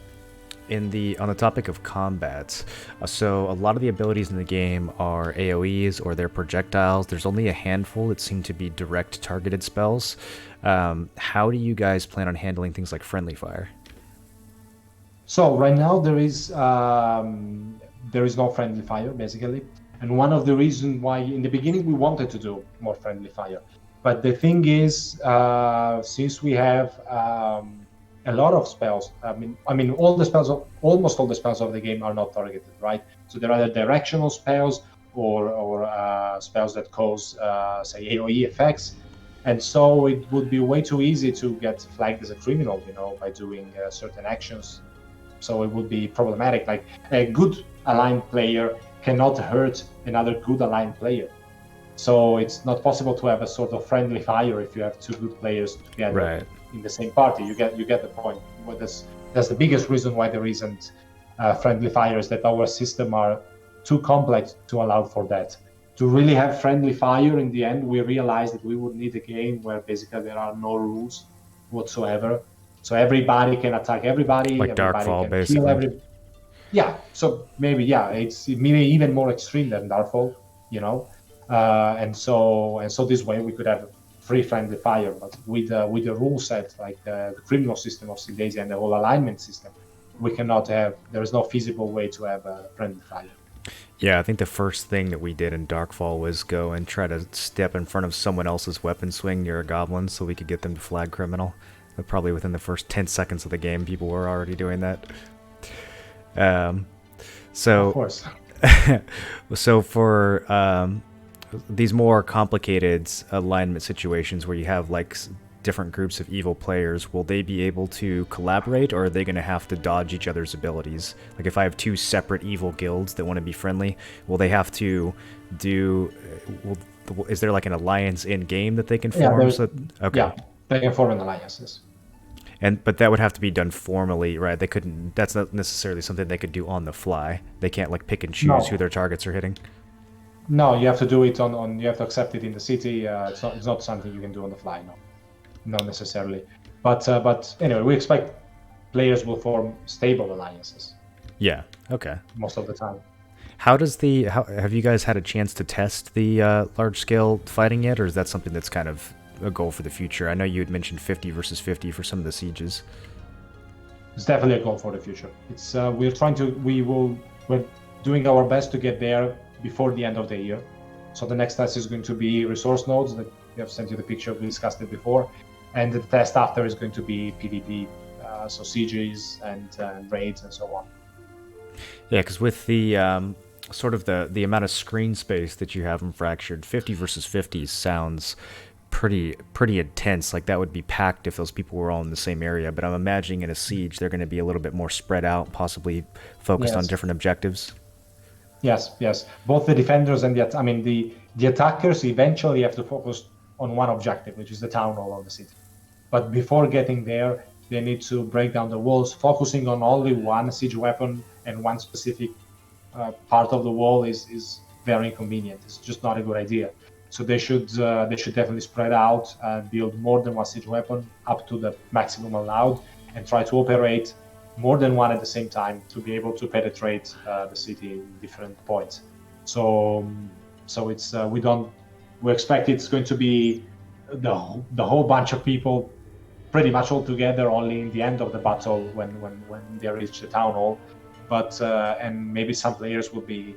the topic of combat, so a lot of the abilities in the game are AoEs or they're projectiles. There's only a handful that seem to be direct targeted spells. How do you guys plan on handling things like friendly fire? So right now there is no friendly fire basically, and one of the reasons why in the beginning we wanted to do more friendly fire, but the thing is, since we have a lot of spells, I mean almost all the spells of the game are not targeted, right? So there are the directional spells or spells that cause say AoE effects, and so it would be way too easy to get flagged as a criminal, by doing certain actions. So it would be problematic. Like a good aligned player cannot hurt another good aligned player. So it's not possible to have a sort of friendly fire if you have 2 good players together in the same party. You get the point. Well, that's the biggest reason why there isn't friendly fire, is that our system are too complex to allow for that. To really have friendly fire in the end, we realized that we would need a game where basically there are no rules whatsoever. So everybody can attack everybody. Like everybody Darkfall, can basically. Yeah. So maybe it's maybe even more extreme than Darkfall, and so this way we could have free friendly fire, but with the rule set like the criminal system of Synthesia and the whole alignment system, we cannot have. There is no feasible way to have a friendly fire. Yeah, I think the first thing that we did in Darkfall was go and try to step in front of someone else's weapon swing near a goblin so we could get them to flag criminal. But probably within the first 10 seconds of the game, people were already doing that. So, of course. So for these more complicated alignment situations where you have like different groups of evil players, will they be able to collaborate, or are they going to have to dodge each other's abilities? Like if I have 2 separate evil guilds that want to be friendly, will they have to do? Is there like an alliance in game that they can form? Yeah, they can form an alliance. Yes. But that would have to be done formally, right? They couldn't. That's not necessarily something they could do on the fly. They can't like pick and choose who their targets are hitting. No, you have to do it on. You have to accept it in the city. It's not something you can do on the fly. No, not necessarily. But anyway, we expect players will form stable alliances Yeah. Okay. most of the time. How have you guys had a chance to test the large scale fighting yet, or is that something that's kind of a goal for the future? I know you had mentioned 50 versus 50 for some of the sieges. It's definitely a goal for the future. It's we're doing our best to get there before the end of the year. So the next test is going to be resource nodes that we have sent you the picture. We discussed it before, and the test after is going to be PvP, so sieges and raids and so on. Yeah, because with the sort of the amount of screen space that you have in Fractured, 50 versus 50 sounds pretty intense. Like that would be packed if those people were all in the same area. But I'm imagining in a siege they're going to be a little bit more spread out, possibly focused on Yes. different objectives. Yes. Both the defenders and the attackers eventually have to focus on one objective, which is the town hall of the city. But before getting there, they need to break down the walls, focusing on only one siege weapon and one specific part of the wall is very inconvenient. It's just not a good idea. So they should definitely spread out and build more than one siege weapon up to the maximum allowed, and try to operate more than one at the same time to be able to penetrate the city in different points. So it's we expect it's going to be the whole bunch of people pretty much all together only in the end of the battle when they reach the town hall. But and maybe some players will be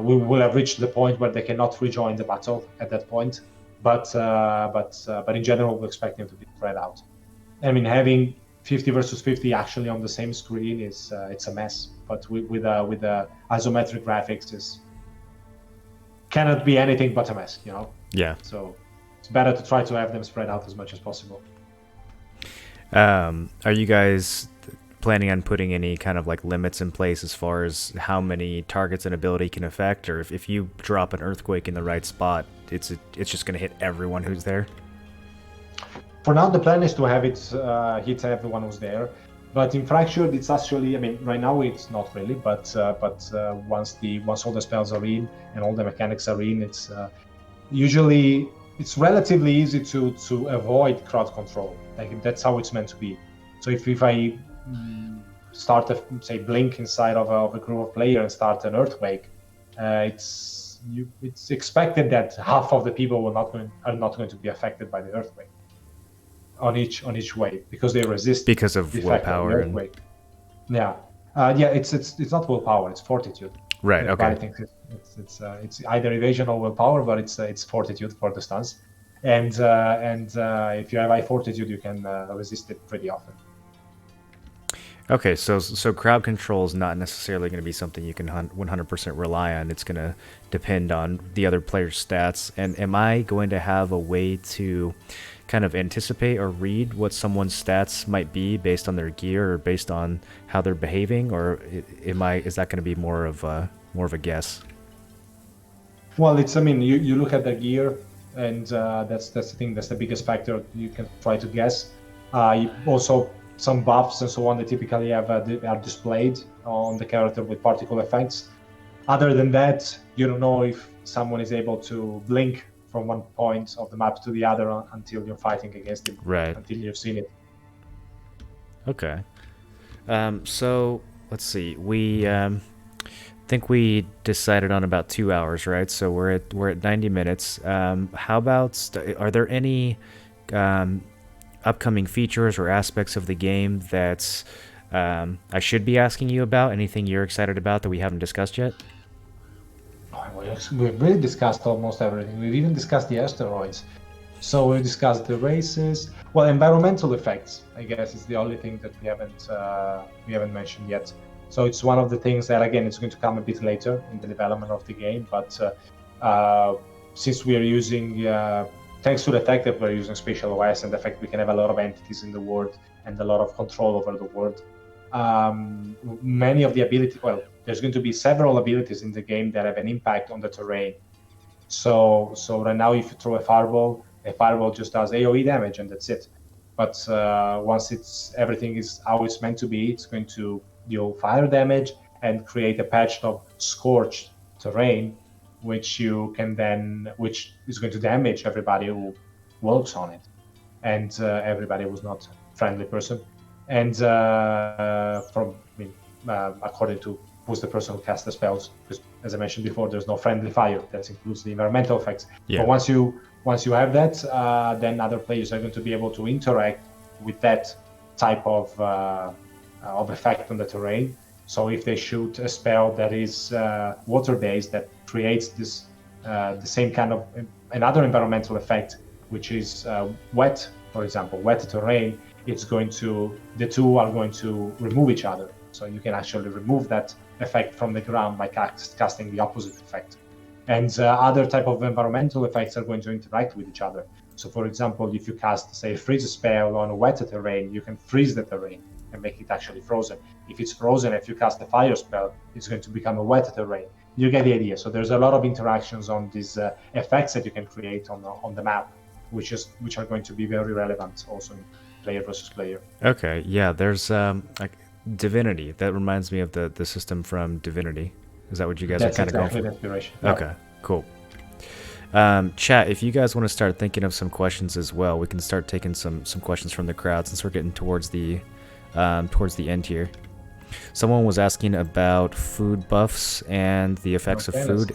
we will have reached the point where they cannot rejoin the battle at that point. But in general, we expect them to be spread out. I mean, having 50 versus 50 actually on the same screen is it's a mess. But with isometric graphics, is cannot be anything but a mess, you know. Yeah. So it's better to try to have them spread out as much as possible. Are you guys planning on putting any kind of like limits in place as far as how many targets an ability can affect, or if you drop an earthquake in the right spot, it's just going to hit everyone who's there? For now, the plan is to have it hit everyone who's there. But in Fractured, it's actually, I mean, right now it's not really, but once all the spells are in and all the mechanics are in, it's usually it's relatively easy to avoid crowd control. Like that's how it's meant to be. So if I start a say blink inside of a group of players and start an earthquake, it's expected that half of the people are not going to be affected by the earthquake on each way because they resist Because of the effect of the willpower and earthquake. Yeah, it's not willpower, it's fortitude. right. Everybody Okay. thinks it's either evasion or willpower, but it's fortitude for the stance. And if you have high fortitude, you can resist it pretty often. Okay, so crowd control is not necessarily going to be something you can 100% rely on. It's going to depend on the other player's stats. And am I going to have a way to kind of anticipate or read what someone's stats might be based on their gear or based on how they're behaving, or is that going to be more of a guess? Well, I mean, you look at the gear, and that's the thing. That's the biggest factor. You can try to guess. Also, some buffs and so on that typically are displayed on the character with particle effects. Other than that, you don't know if someone is able to blink from one point of the map to the other until you're fighting against him, Right. until you've seen it. Okay. So let's see. We think we decided on about 2 hours, right? So we're at 90 minutes. How about are there any upcoming features or aspects of the game that I should be asking you about? Anything you're excited about that we haven't discussed yet? We've really discussed almost everything. We've even discussed the asteroids. So we've discussed the races. Well, environmental effects, I guess, is the only thing that we haven't mentioned yet. So it's one of the things that, again, it's going to come a bit later in the development of the game. But since we are using, thanks to the fact that we're using spatial OS and the fact we can have a lot of entities in the world and a lot of control over the world, many of the abilities, well, there's going to be several abilities in the game that have an impact on the terrain. So right now, if you throw a fireball just does AoE damage and that's it. But once everything is how it's meant to be, it's going to deal fire damage and create a patch of scorched terrain which you can then, which is going to damage everybody who works on it, and everybody who's not a friendly person. And according to who's the person who casts the spells, because as I mentioned before, there's no friendly fire. That includes the environmental effects. Yeah. But once you have that, then other players are going to be able to interact with that type of effect on the terrain. So if they shoot a spell that is water-based, that creates this the same kind of another environmental effect, which is wet, for example, wet terrain, the two are going to remove each other. So you can actually remove that effect from the ground by casting the opposite effect. And other type of environmental effects are going to interact with each other. So for example, if you cast, say, a freeze spell on a wet terrain, you can freeze the terrain and make it actually frozen. If it's frozen, if you cast a fire spell, it's going to become a wet terrain. You get the idea. So there's a lot of interactions on these effects that you can create on the map, which are going to be very relevant also in player versus player. Okay, yeah, there's like Divinity. That reminds me of the system from Divinity. Is that what you guys are kind of going for? That's exactly the inspiration. Okay, cool. Chat, if you guys want to start thinking of some questions as well, we can start taking some questions from the crowd since we're getting towards the end here. Someone was asking about food buffs and the effects of food.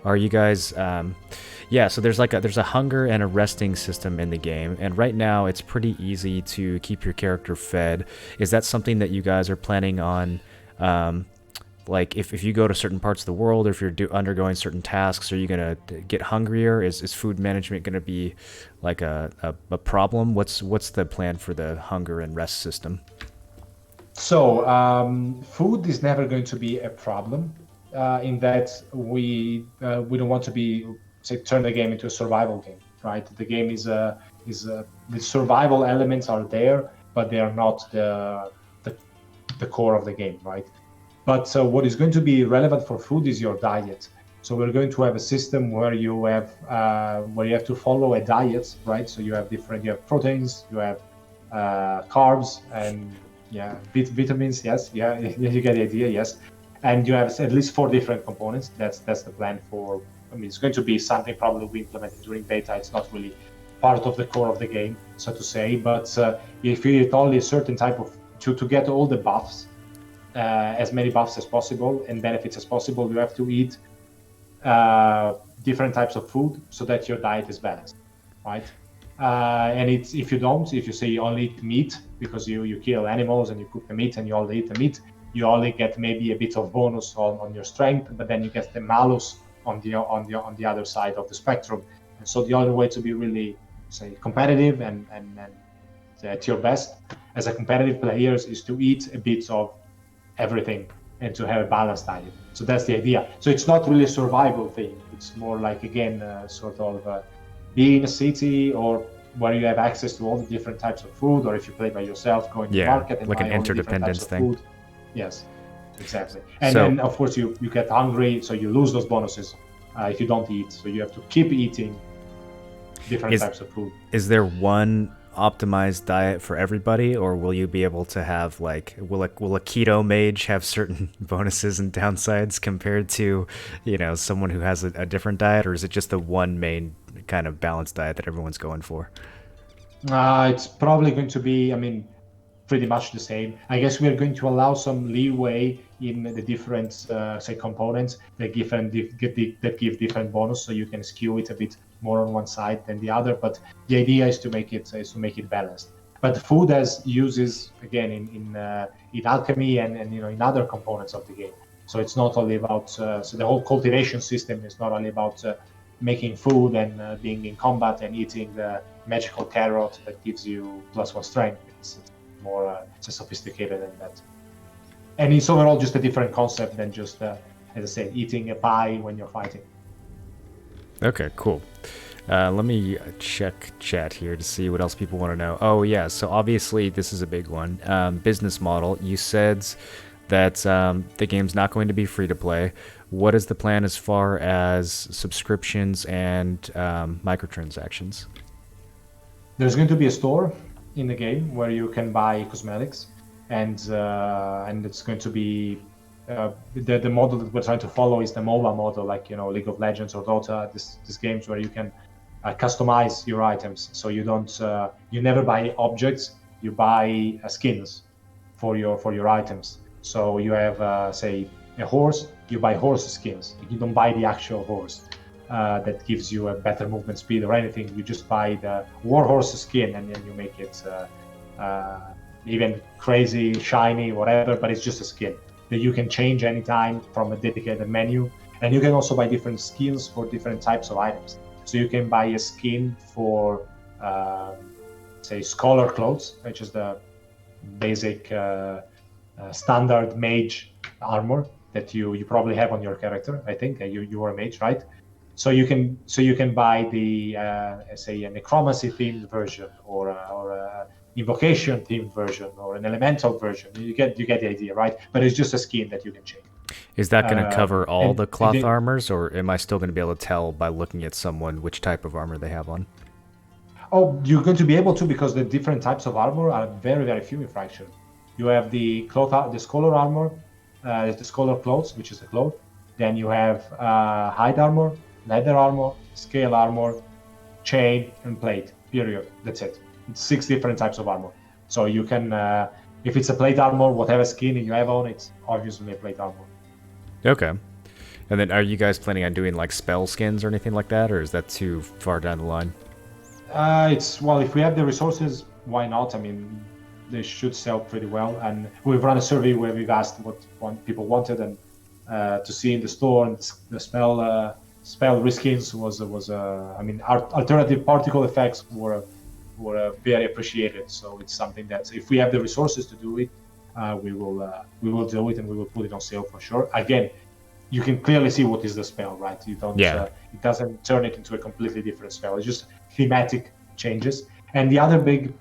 Are you guys so there's a hunger and a resting system in the game, and right now it's pretty easy to keep your character fed. Is that something that you guys are planning on, like if you go to certain parts of the world, or if you're undergoing certain tasks, are you gonna get hungrier? Is food management gonna be like a problem? What's the plan for the hunger and rest system? So food is never going to be a problem in that we don't want to be, say, turn the game into a survival game, right? The game the survival elements are there, but they are not the core of the game, right? But what is going to be relevant for food is your diet. So we're going to have a system where you have to follow a diet, right? So you have proteins, you have carbs, and vitamins. Yes, you get the idea. Yes, and you have at least 4 different components. That's the plan for. I mean, it's going to be something probably we implemented during beta. It's not really part of the core of the game, so to say. But if you eat only a certain type of to get all the buffs, as many buffs as possible and benefits as possible, you have to eat different types of food so that your diet is balanced, right? And if you say you only eat meat because you kill animals and you cook the meat and you only eat the meat, you only get maybe a bit of bonus on your strength, but then you get the malus on the other side of the spectrum. And so the only way to be really, say, competitive and at your best as a competitive player is to eat a bit of everything and to have a balanced diet. So that's the idea. So it's not really a survival thing. It's more like, again, sort of being in a city or where you have access to all the different types of food, or if you play by yourself, going to the market and like buy an all the different interdependence types of thing. food. Yes, exactly. And then, of course, you get hungry, so you lose those bonuses if you don't eat. So you have to keep eating different types of food. Is there one optimized diet for everybody, or will you be able to have will a keto mage have certain bonuses and downsides compared to someone who has a different diet, or is it just the one main kind of balanced diet that everyone's going for? It's probably going to be, pretty much the same. I guess we're going to allow some leeway in the different say components that give different bonus, so you can skew it a bit more on one side than the other. But the idea is to make it balanced. But food has uses again in alchemy and in other components of the game. So it's not only about so the whole cultivation system is not only about making food and being in combat and eating the magical carrot that gives you +1 strength. It's more sophisticated than that. And it's overall just a different concept than just, as I said, eating a pie when you're fighting. Okay, cool. Let me check chat here to see what else people want to know. Oh, yeah, so obviously this is a big one. Business model. You said that the game's not going to be free to play. What is the plan as far as subscriptions and microtransactions? There's going to be a store in the game where you can buy cosmetics, and it's going to be the model that we're trying to follow is the MOBA model, like League of Legends or Dota. These games where you can customize your items, so you never buy objects, you buy skins for your items. So you have say a horse, you buy horse skins. You don't buy the actual horse that gives you a better movement speed or anything. You just buy the warhorse skin, and then you make it even crazy, shiny, whatever, but it's just a skin that you can change anytime from a dedicated menu. And you can also buy different skins for different types of items. So you can buy a skin for, say, scholar clothes, which is the basic standard mage armor that you probably have on your character. I think you are a mage, right? So you can buy the say a necromancy themed version or a invocation themed version or an elemental version. You get the idea, right? But it's just a skin that you can change. Is that going to cover all the cloth armors, or am I still going to be able to tell by looking at someone which type of armor they have on? Oh, you're going to be able to, because the different types of armor are very, very few in Fraction. You have the scholar armor, the scholar clothes, which is the cloth. Then you have hide armor, leather armor, scale armor, chain, and plate. Period. That's it. It's 6 different types of armor. So you can, if it's a plate armor, whatever skin you have on, it's obviously a plate armor. Okay. And then are you guys planning on doing like spell skins or anything like that, or is that too far down the line? Well, if we have the resources, why not? I mean, they should sell pretty well. And we've run a survey where we've asked what people wanted, and to see in the store, and the spell reskins was I mean, alternative particle effects were very appreciated. So it's something that if we have the resources to do it, we will do it, and we will put it on sale for sure. Again, you can clearly see what is the spell, right? You don't. It doesn't turn it into a completely different spell. It's just thematic changes. And the other big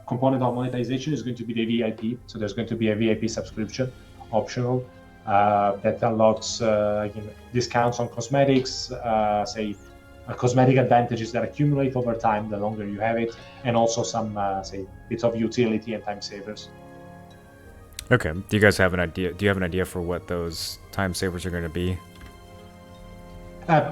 component of monetization is going to be the VIP. So there's going to be a VIP subscription, optional, that unlocks discounts on cosmetics, say cosmetic advantages that accumulate over time the longer you have it, and also some say bits of utility and time savers. Okay. Do you guys have an idea? Do you have an idea for what those time savers are going to be?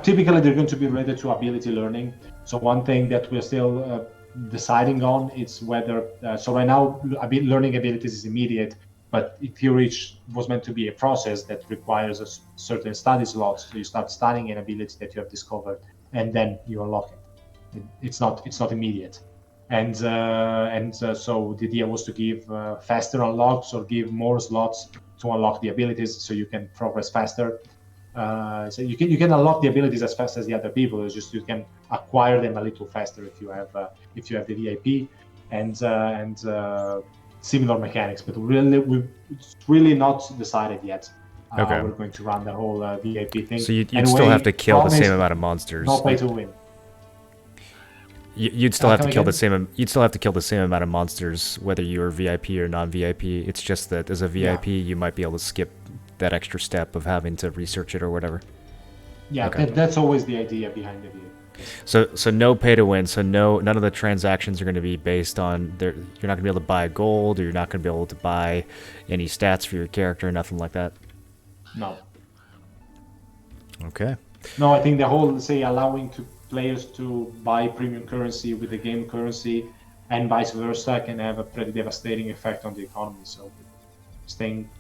Typically, they're going to be related to ability learning. So one thing that we're still deciding on is whether. So right now, learning abilities is immediate, but in theory, it was meant to be a process that requires a certain study slots. So you start studying an ability that you have discovered, and then you unlock it. It's not immediate. And so the idea was to give faster unlocks, or give more slots to unlock the abilities, so you can progress faster. So you can unlock the abilities as fast as the other people. It's just you can acquire them a little faster if you have the VIP, and similar mechanics. But it's really not decided yet. Okay. We're going to run the whole VIP thing. So you'd still have to kill the same amount of monsters. No pay to win. You'd still have to kill the same. You'd still have to kill the same amount of monsters, whether you were VIP or non-VIP. It's just that as a VIP, you might be able to skip that extra step of having to research it or whatever. Yeah, okay. That's always the idea behind the VIP. So no pay to win. So none of the transactions are going to be based on. You're not going to be able to buy gold, or you're not going to be able to buy any stats for your character, nothing like that. No. Okay. No, I think the whole allowing players to buy premium currency with the game currency, and vice versa, can have a pretty devastating effect on the economy. So staying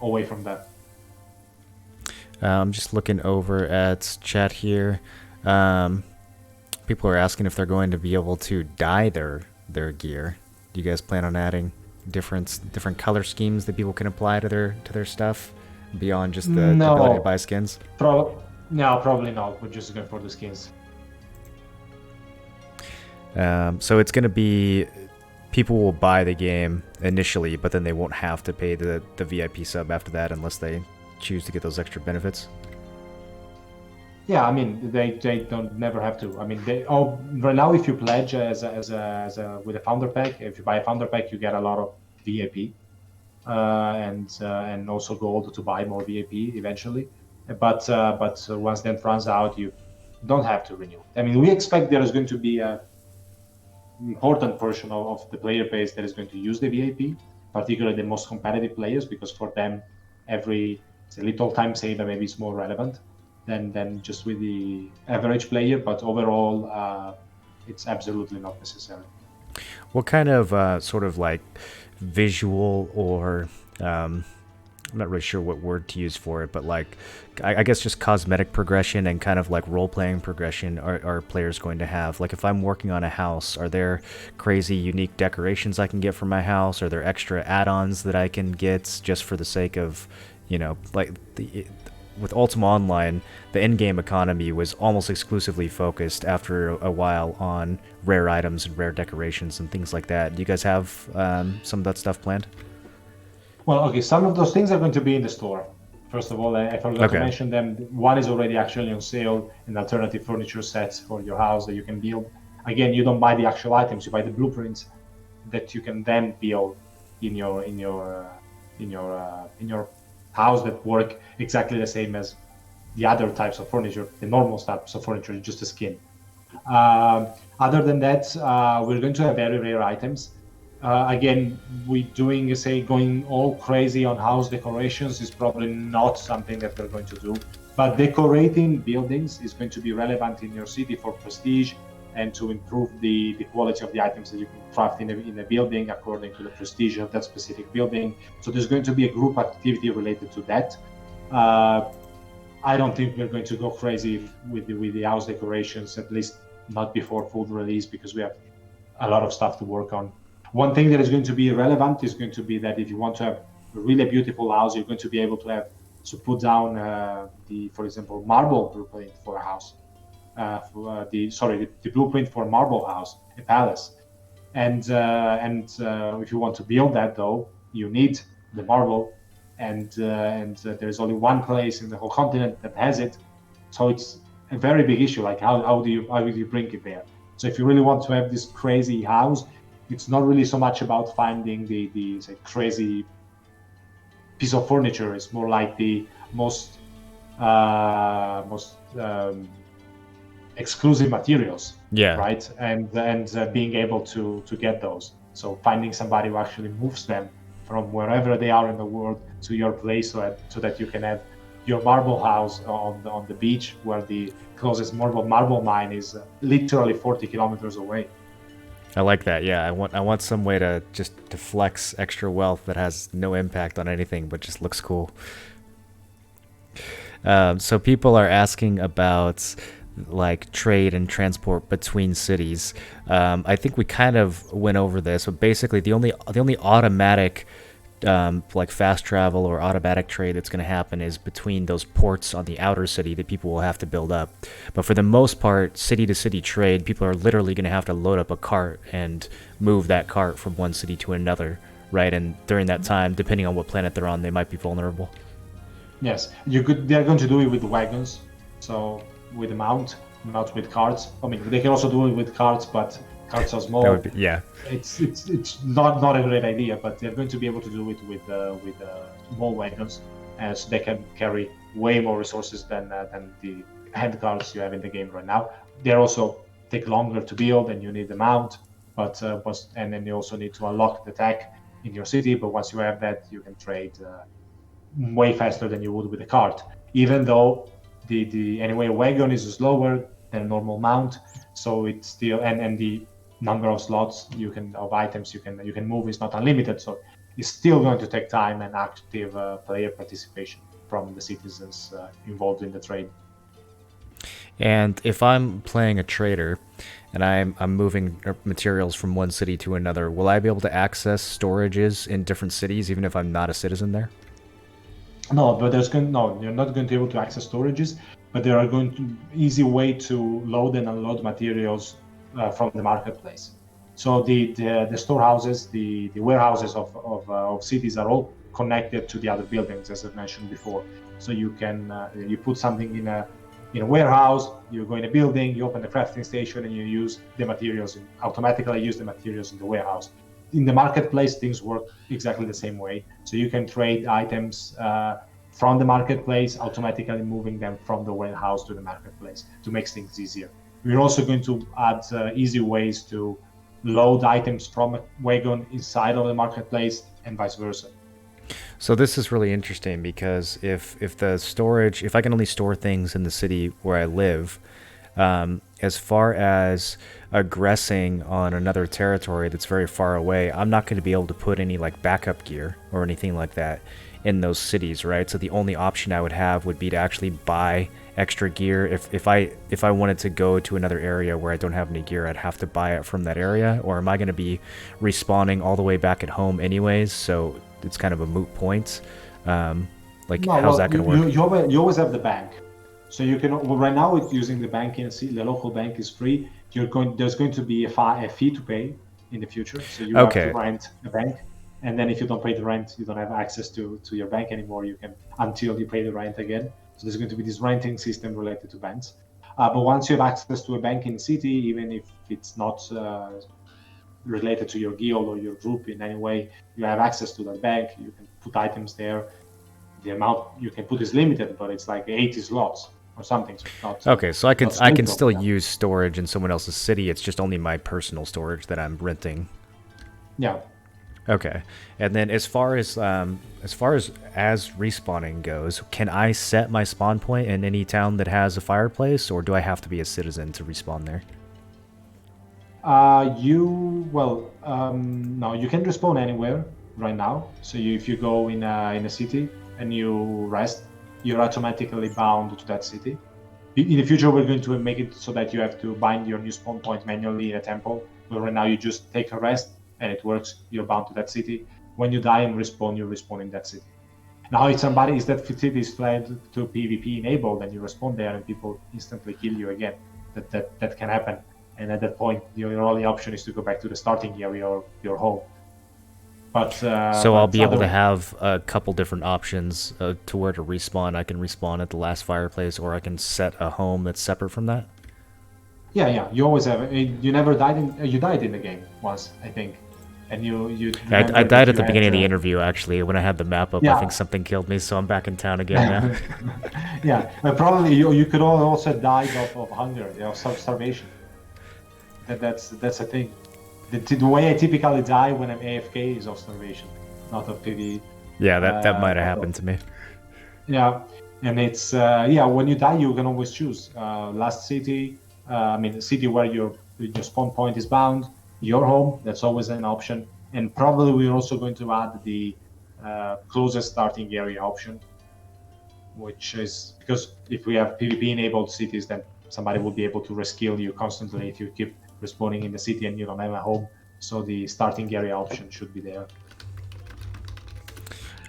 away from that. I'm just looking over at chat here. People are asking if they're going to be able to dye their gear. Do you guys plan on adding different color schemes that people can apply to their stuff beyond just the ability to buy skins? No, probably not. We're just going for the skins. So it's going to be people will buy the game initially, but then they won't have to pay the VIP sub after that unless they choose to get those extra benefits. Yeah, I mean they don't never have to. I mean right now, if you pledge with a founder pack, if you buy a founder pack, you get a lot of VIP and also gold to buy more VIP eventually. But once that runs out, you don't have to renew. I mean, we expect there is going to be a important portion of the player base that is going to use the VIP, particularly the most competitive players, because for them every it's a little time saver. Maybe it's more relevant than just with the average player. But overall, it's absolutely not necessary. What kind of sort of like visual or I'm not really sure what word to use for it, but like I guess just cosmetic progression and kind of like role playing progression are players going to have? Like if I'm working on a house, are there crazy unique decorations I can get for my house? Are there extra add-ons that I can get just for the sake of, like with Ultima Online, the in-game economy was almost exclusively focused after a while on rare items and rare decorations and things like that. Do you guys have some of that stuff planned? Well, okay, some of those things are going to be in the store. First of all, I forgot to mention them. One is already actually on sale, an alternative furniture sets for your house that you can build. Again, you don't buy the actual items; you buy the blueprints that you can then build in your house that work exactly the same as the other types of furniture. The normal types of furniture is just a skin. Other than that, we're going to have very rare items. Again, going all crazy on house decorations is probably not something that we're going to do. But decorating buildings is going to be relevant in your city for prestige and to improve the quality of the items that you can craft in a building according to the prestige of that specific building. So there's going to be a group activity related to that. I don't think we're going to go crazy with the house decorations, at least not before full release, because we have a lot of stuff to work on. One thing that is going to be relevant is going to be that if you want to have a really beautiful house, you're going to be able to put down for example, marble blueprint for a house, the blueprint for a marble house, a palace, and if you want to build that, though, you need the marble, and there's only one place in the whole continent that has it, so it's a very big issue. Like how do you bring it there? So if you really want to have this crazy house, it's not really so much about finding the say, crazy piece of furniture. It's more like the most exclusive materials, right? And being able to get those. So finding somebody who actually moves them from wherever they are in the world to your place, so that you can have your marble house on the beach, where the closest marble mine is literally 40 kilometers away. I like that. Yeah, I want some way to flex extra wealth that has no impact on anything, but just looks cool. So people are asking about like trade and transport between cities. I think we kind of went over this, but basically the only automatic like fast travel or automatic trade that's going to happen is between those ports on the outer city that people will have to build up. But for the most part, city to city trade, people are literally going to have to load up a cart and move that cart from one city to another, right? And during that time, depending on what planet they're on, they might be vulnerable. Yes, they're going to do it with wagons, so with a mount, not with carts. I mean, they can also do it with carts, but carts are small. That would be, yeah. It's not a great idea, but they're going to be able to do it with small wagons, so they can carry way more resources than the hand carts you have in the game right now. They also take longer to build, and you need the mount, and then you also need to unlock the tech in your city. But once you have that, you can trade way faster than you would with a cart. Even though anyway, a wagon is slower than a normal mount, so it's still and the number of slots of items you can move is not unlimited, so it's still going to take time and active player participation from the citizens involved in the trade. And if I'm playing a trader and I'm moving materials from one city to another, will I be able to access storages in different cities even if I'm not a citizen there? No, but you're not going to be able to access storages, but there are going to easy way to load and unload materials from the marketplace. So the storehouses, the warehouses of cities are all connected to the other buildings, as I mentioned before. So you can you put something in a warehouse, you go in a building, you open the crafting station, and you use the materials automatically use the materials in the warehouse. In the marketplace, things work exactly the same way. So you can trade items from the marketplace, automatically moving them from the warehouse to the marketplace to make things easier. We're also going to add easy ways to load items from a wagon inside of the marketplace and vice versa. So this is really interesting because if I can only store things in the city where I live, as far as aggressing on another territory that's very far away, I'm not going to be able to put any like backup gear or anything like that in those cities, right? So the only option I would have would be to actually buy extra gear. If I wanted to go to another area where I don't have any gear, I'd have to buy it from that area, or am I going to be respawning all the way back at home anyways? So it's kind of a moot point. Like, No, how's well, that going to work? you always have the bank, so you can. Well, right now, it's using the bank in the local bank is free. There's going to be a fee to pay in the future, so you have to Okay. rent a bank, and then if you don't pay the rent, you don't have access to your bank anymore. You can until you pay the rent again. So there's going to be this renting system related to banks. But once you have access to a bank in the city, even if it's not related to your guild or your group in any way, you have access to that bank. You can put items there. The amount you can put is limited, but it's like 80 slots or something. So it's not Okay, so not I can scheduled. still use storage in someone else's city. It's just only my personal storage that I'm renting. Yeah. Okay, and then as respawning goes, can I set my spawn point in any town that has a fireplace, or do I have to be a citizen to respawn there? No, you can respawn anywhere right now. So if you go in a city and you rest, you're automatically bound to that city. In the future, we're going to make it so that you have to bind your new spawn point manually in a temple. But right now, you just take a rest and it works. You're bound to that city. When you die and respawn, you respawn in that city. Now, if that city is flagged to PvP enabled, and you respawn there and people instantly kill you again. That can happen. And at that point, your only option is to go back to the starting area or your home. So I'll But be able to other, have a couple different options to where to respawn. I can respawn at the last fireplace, or I can set a home that's separate from that. yeah, you always have. You never died you died in the game once, I think, and you I remember died that at you the had. beginning of the interview, actually. When I had the map up, I think Yeah, something killed me, so I'm back in town again now. yeah. But probably you could also die of hunger, starvation. That's a thing. The way I typically die when I'm AFK is of starvation, not of PvE. Yeah, that might have Not of, happened to me. yeah, and it's when you die, you can always choose last city. The city where your spawn point is bound, your home. That's always an option. And probably we're also going to add the closest starting area option, which is because if we have PvP enabled cities, then somebody will be able to reskill you constantly if you keep respawning in the city and you don't have a home. So the starting area option should be there.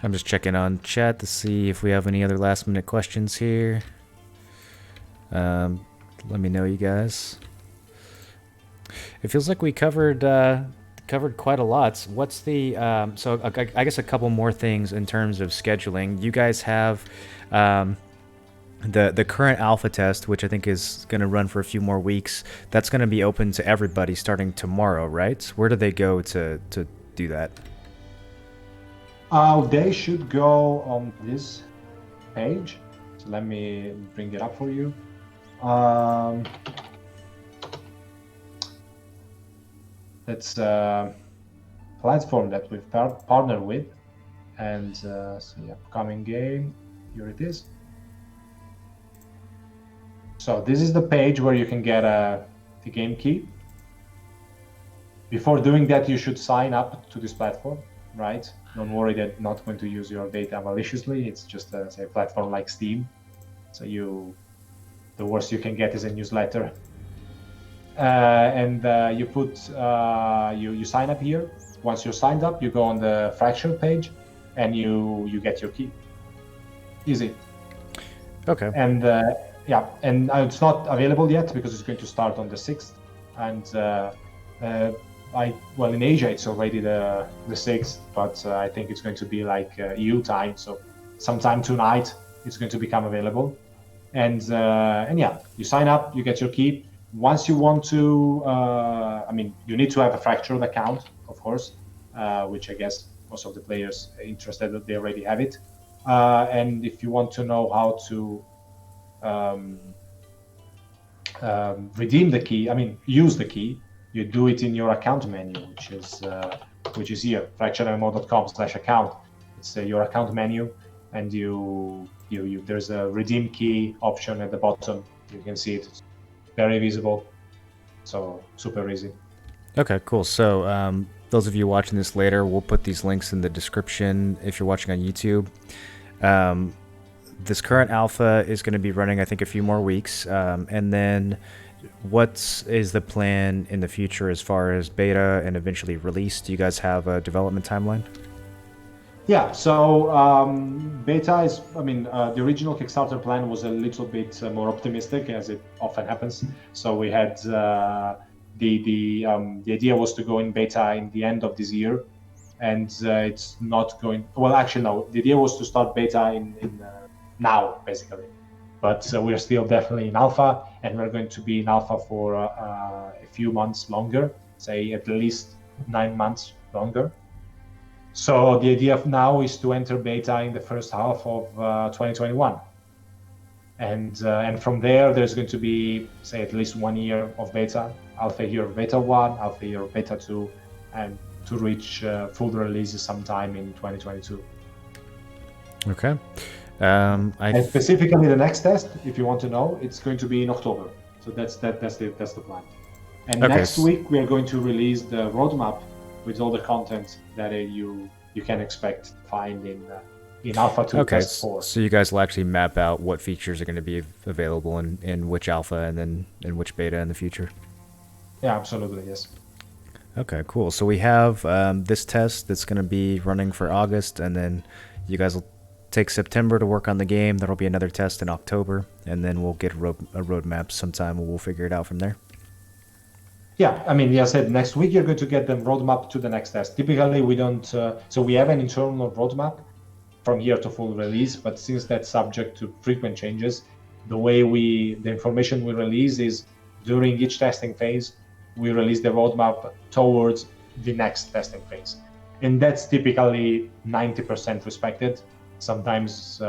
I'm just checking on chat to see if we have any other last minute questions here. Let me know, you guys. It feels like we covered quite a lot. What's the so I guess a couple more things in terms of scheduling. You guys have the current alpha test, which I think is going to run for a few more weeks. That's going to be open to everybody starting tomorrow, right? Where do they go to do that? They should go on this page. So let me bring it up for you. That's a platform that we've partnered with, and so the upcoming game. Here it is. So this is the page where you can get the game key. Before doing that, you should sign up to this platform, right? Don't worry, they're not going to use your data maliciously. It's just a platform like Steam. So the worst you can get is a newsletter. You put you sign up here. Once you're signed up, you go on the fracture page, and you get your key. Easy. Okay. And it's not available yet because it's going to start on the 6th. And in Asia it's already the 6th, but I think it's going to be like EU time. So sometime tonight it's going to become available. And you sign up, you get your key. Once you want to, you need to have a fractured account, of course, which I guess most of the players are interested that they already have it. And if you want to know how to redeem the key, use the key, you do it in your account menu, which is here, fracturemmo.com/account. It's your account menu, and there's a redeem key option at the bottom. You can see it. It's very visible, so super easy. Okay, cool. So those of you watching this later, we'll put these links in the description if you're watching on YouTube. This current alpha is going to be running, I think, a few more weeks. And then what is the plan in the future as far as beta and eventually release? Do you guys have a development timeline? Yeah, so beta is, the original Kickstarter plan was a little bit more optimistic, as it often happens. So we had the idea was to go in beta in the end of this year, and it's not going. Well, actually, no. The idea was to start beta in now, basically, but we're still definitely in alpha, and we're going to be in alpha for a few months longer, say at least 9 months longer. So the idea of now is to enter beta in the first half of 2021, and from there's going to be, say, at least 1 year of beta, alpha year of beta 1, alpha year of beta 2, and to reach full release sometime in 2022. Okay. And specifically the next test, if you want to know, it's going to be in October. So that's the plan. And okay. Next week we are going to release the roadmap with all the content that you can expect to find in Alpha 2 Test 4. So you guys will actually map out what features are going to be available in which alpha and then in which beta in the future? Yeah, absolutely, yes. Okay, cool. So we have this test that's going to be running for August, and then you guys will take September to work on the game. There'll be another test in October, and then we'll get a roadmap sometime, and we'll figure it out from there. Yeah, I said next week you're going to get the roadmap to the next test. Typically, we don't. So we have an internal roadmap from here to full release, but since that's subject to frequent changes, the information we release is during each testing phase, we release the roadmap towards the next testing phase, and that's typically 90% respected. Sometimes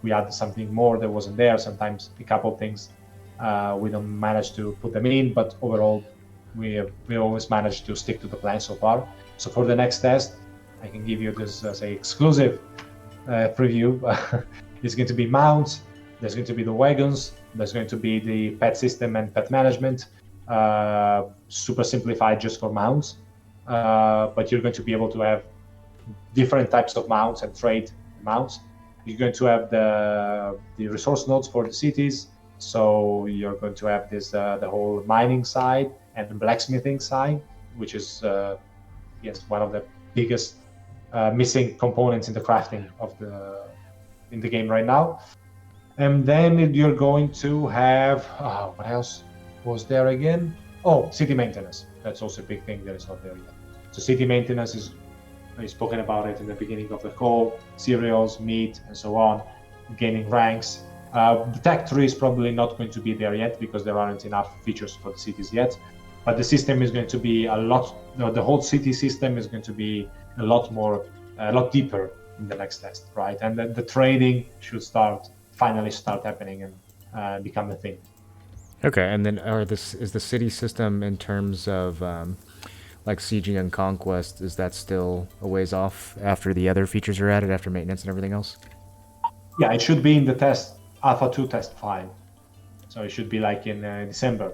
we add something more that wasn't there. Sometimes a couple of things we don't manage to put them in, but overall we always manage to stick to the plan so far. So for the next test, I can give you this as a exclusive preview. It's going to be mounts. There's going to be the wagons. There's going to be the pet system and pet management. Super simplified just for mounts, but you're going to be able to have different types of mounts and trade mounts. You're going to have the resource nodes for the cities, so you're going to have this the whole mining side and the blacksmithing side, which is one of the biggest missing components in the crafting of in the game right now. And then you're going to have what else was there again? Oh, city maintenance. That's also a big thing that is not there yet. So city maintenance is, I spoken about it in the beginning of the call, cereals, meat, and so on, gaining ranks. The tech tree is probably not going to be there yet because there aren't enough features for the cities yet, but the system is going to be the whole city system is going to be a lot deeper in the next test, right? And the trading should finally start happening and become a thing. Okay, and then is the city system in terms of like sieging and conquest, is that still a ways off after the other features are added, after maintenance and everything else? Yeah, it should be in the test Alpha 2 test 5. So it should be like in December,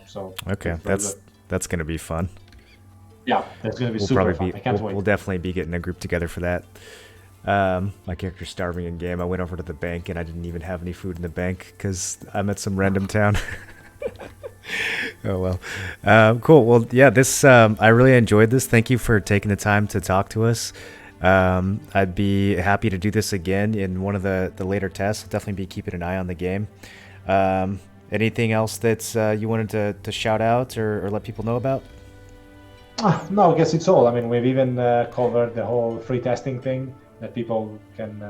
so. Okay, that's going to be fun. Yeah, that's going to be super fun. I can't wait. We'll definitely be getting a group together for that. My character's starving in game. I went over to the bank and I didn't even have any food in the bank because I'm at some random town. Oh well. Cool. Well, yeah, this I really enjoyed this. Thank you for taking the time to talk to us. I'd be happy to do this again in one of the later tests. I'll definitely be keeping an eye on the game. Anything else that you wanted to shout out or let people know about? No, I guess it's all. We've even covered the whole free testing thing that people can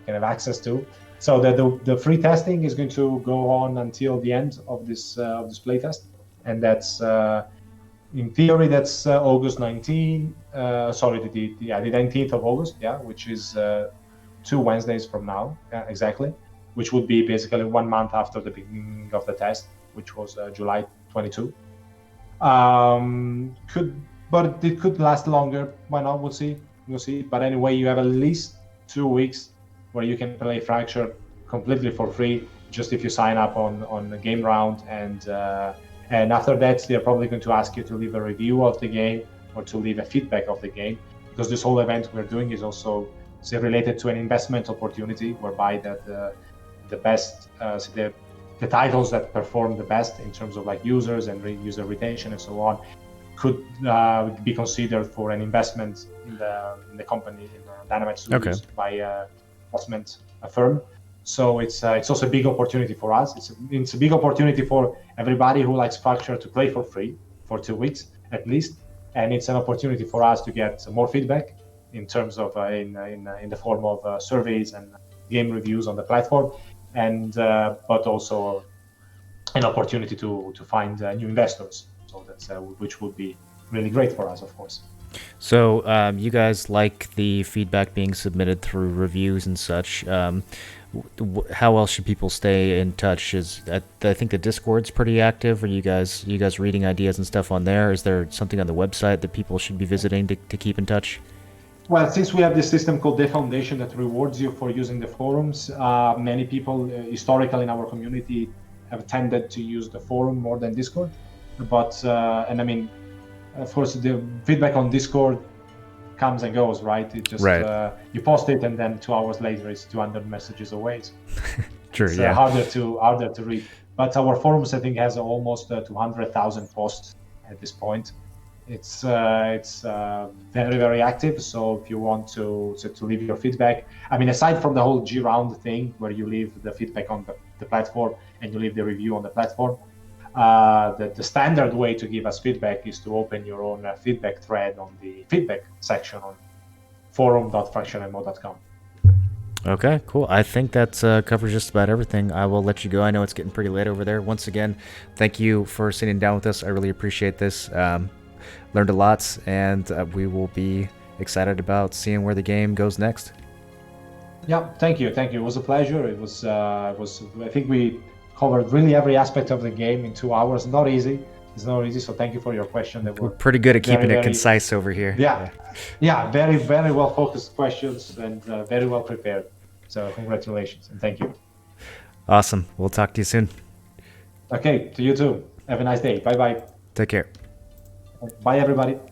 have access to. So the free testing is going to go on until the end of this playtest, and that's in theory that's August 19. Sorry, the 19th of August, which is 2 Wednesdays from now, exactly, which would be basically 1 month after the beginning of the test, which was July 22. But it could last longer. Why not? We'll see. But anyway, you have at least 2 weeks where you can play Fracture completely for free, just if you sign up on the game round, and after that they're probably going to ask you to leave a review of the game or to leave a feedback of the game, because this whole event we're doing is also related to an investment opportunity, whereby that the best the titles that perform the best in terms of like users and user retention and so on could be considered for an investment in the company, in Dynamite Studios, by an investment firm. So it's also a big opportunity for us. It's a big opportunity for everybody who likes Fracture to play for free for 2 weeks at least, and it's an opportunity for us to get more feedback in terms of in the form of surveys and game reviews on the platform, and but also an opportunity to find new investors. So that's which would be really great for us, of course. So you guys like the feedback being submitted through reviews and such. How else should people stay in touch? I think the Discord's pretty active. Are you guys reading ideas and stuff on there? Is there something on the website that people should be visiting to keep in touch? Well, since we have this system called The Foundation that rewards you for using the forums, many people historically in our community have tended to use the forum more than Discord. But and I mean, of course, the feedback on Discord comes and goes, right? It just you post it, and then 2 hours later, it's 200 messages away. True, it's yeah. harder to read. But our forums, I think, has almost 200,000 posts at this point. It's very, very active. So if you want to leave your feedback, I mean, aside from the whole G round thing where you leave the feedback on the platform and you leave the review on the platform, the standard way to give us feedback is to open your own feedback thread on the feedback section on forum.fractionmmo.com. Okay, cool. I think that covers just about everything. I will let you go. I know it's getting pretty late over there. Once again, thank you for sitting down with us. I really appreciate this. Learned a lot, and we will be excited about seeing where the game goes next. Yeah, thank you. It was a pleasure. It was I think we covered really every aspect of the game in 2 hours. Not easy. It's not easy. So thank you for your question. We're pretty good at keeping it concise over here. Yeah, very, very well focused questions and very well prepared. So congratulations and thank you. Awesome. We'll talk to you soon. Okay, to you too. Have a nice day. Bye bye. Take care. Bye everybody.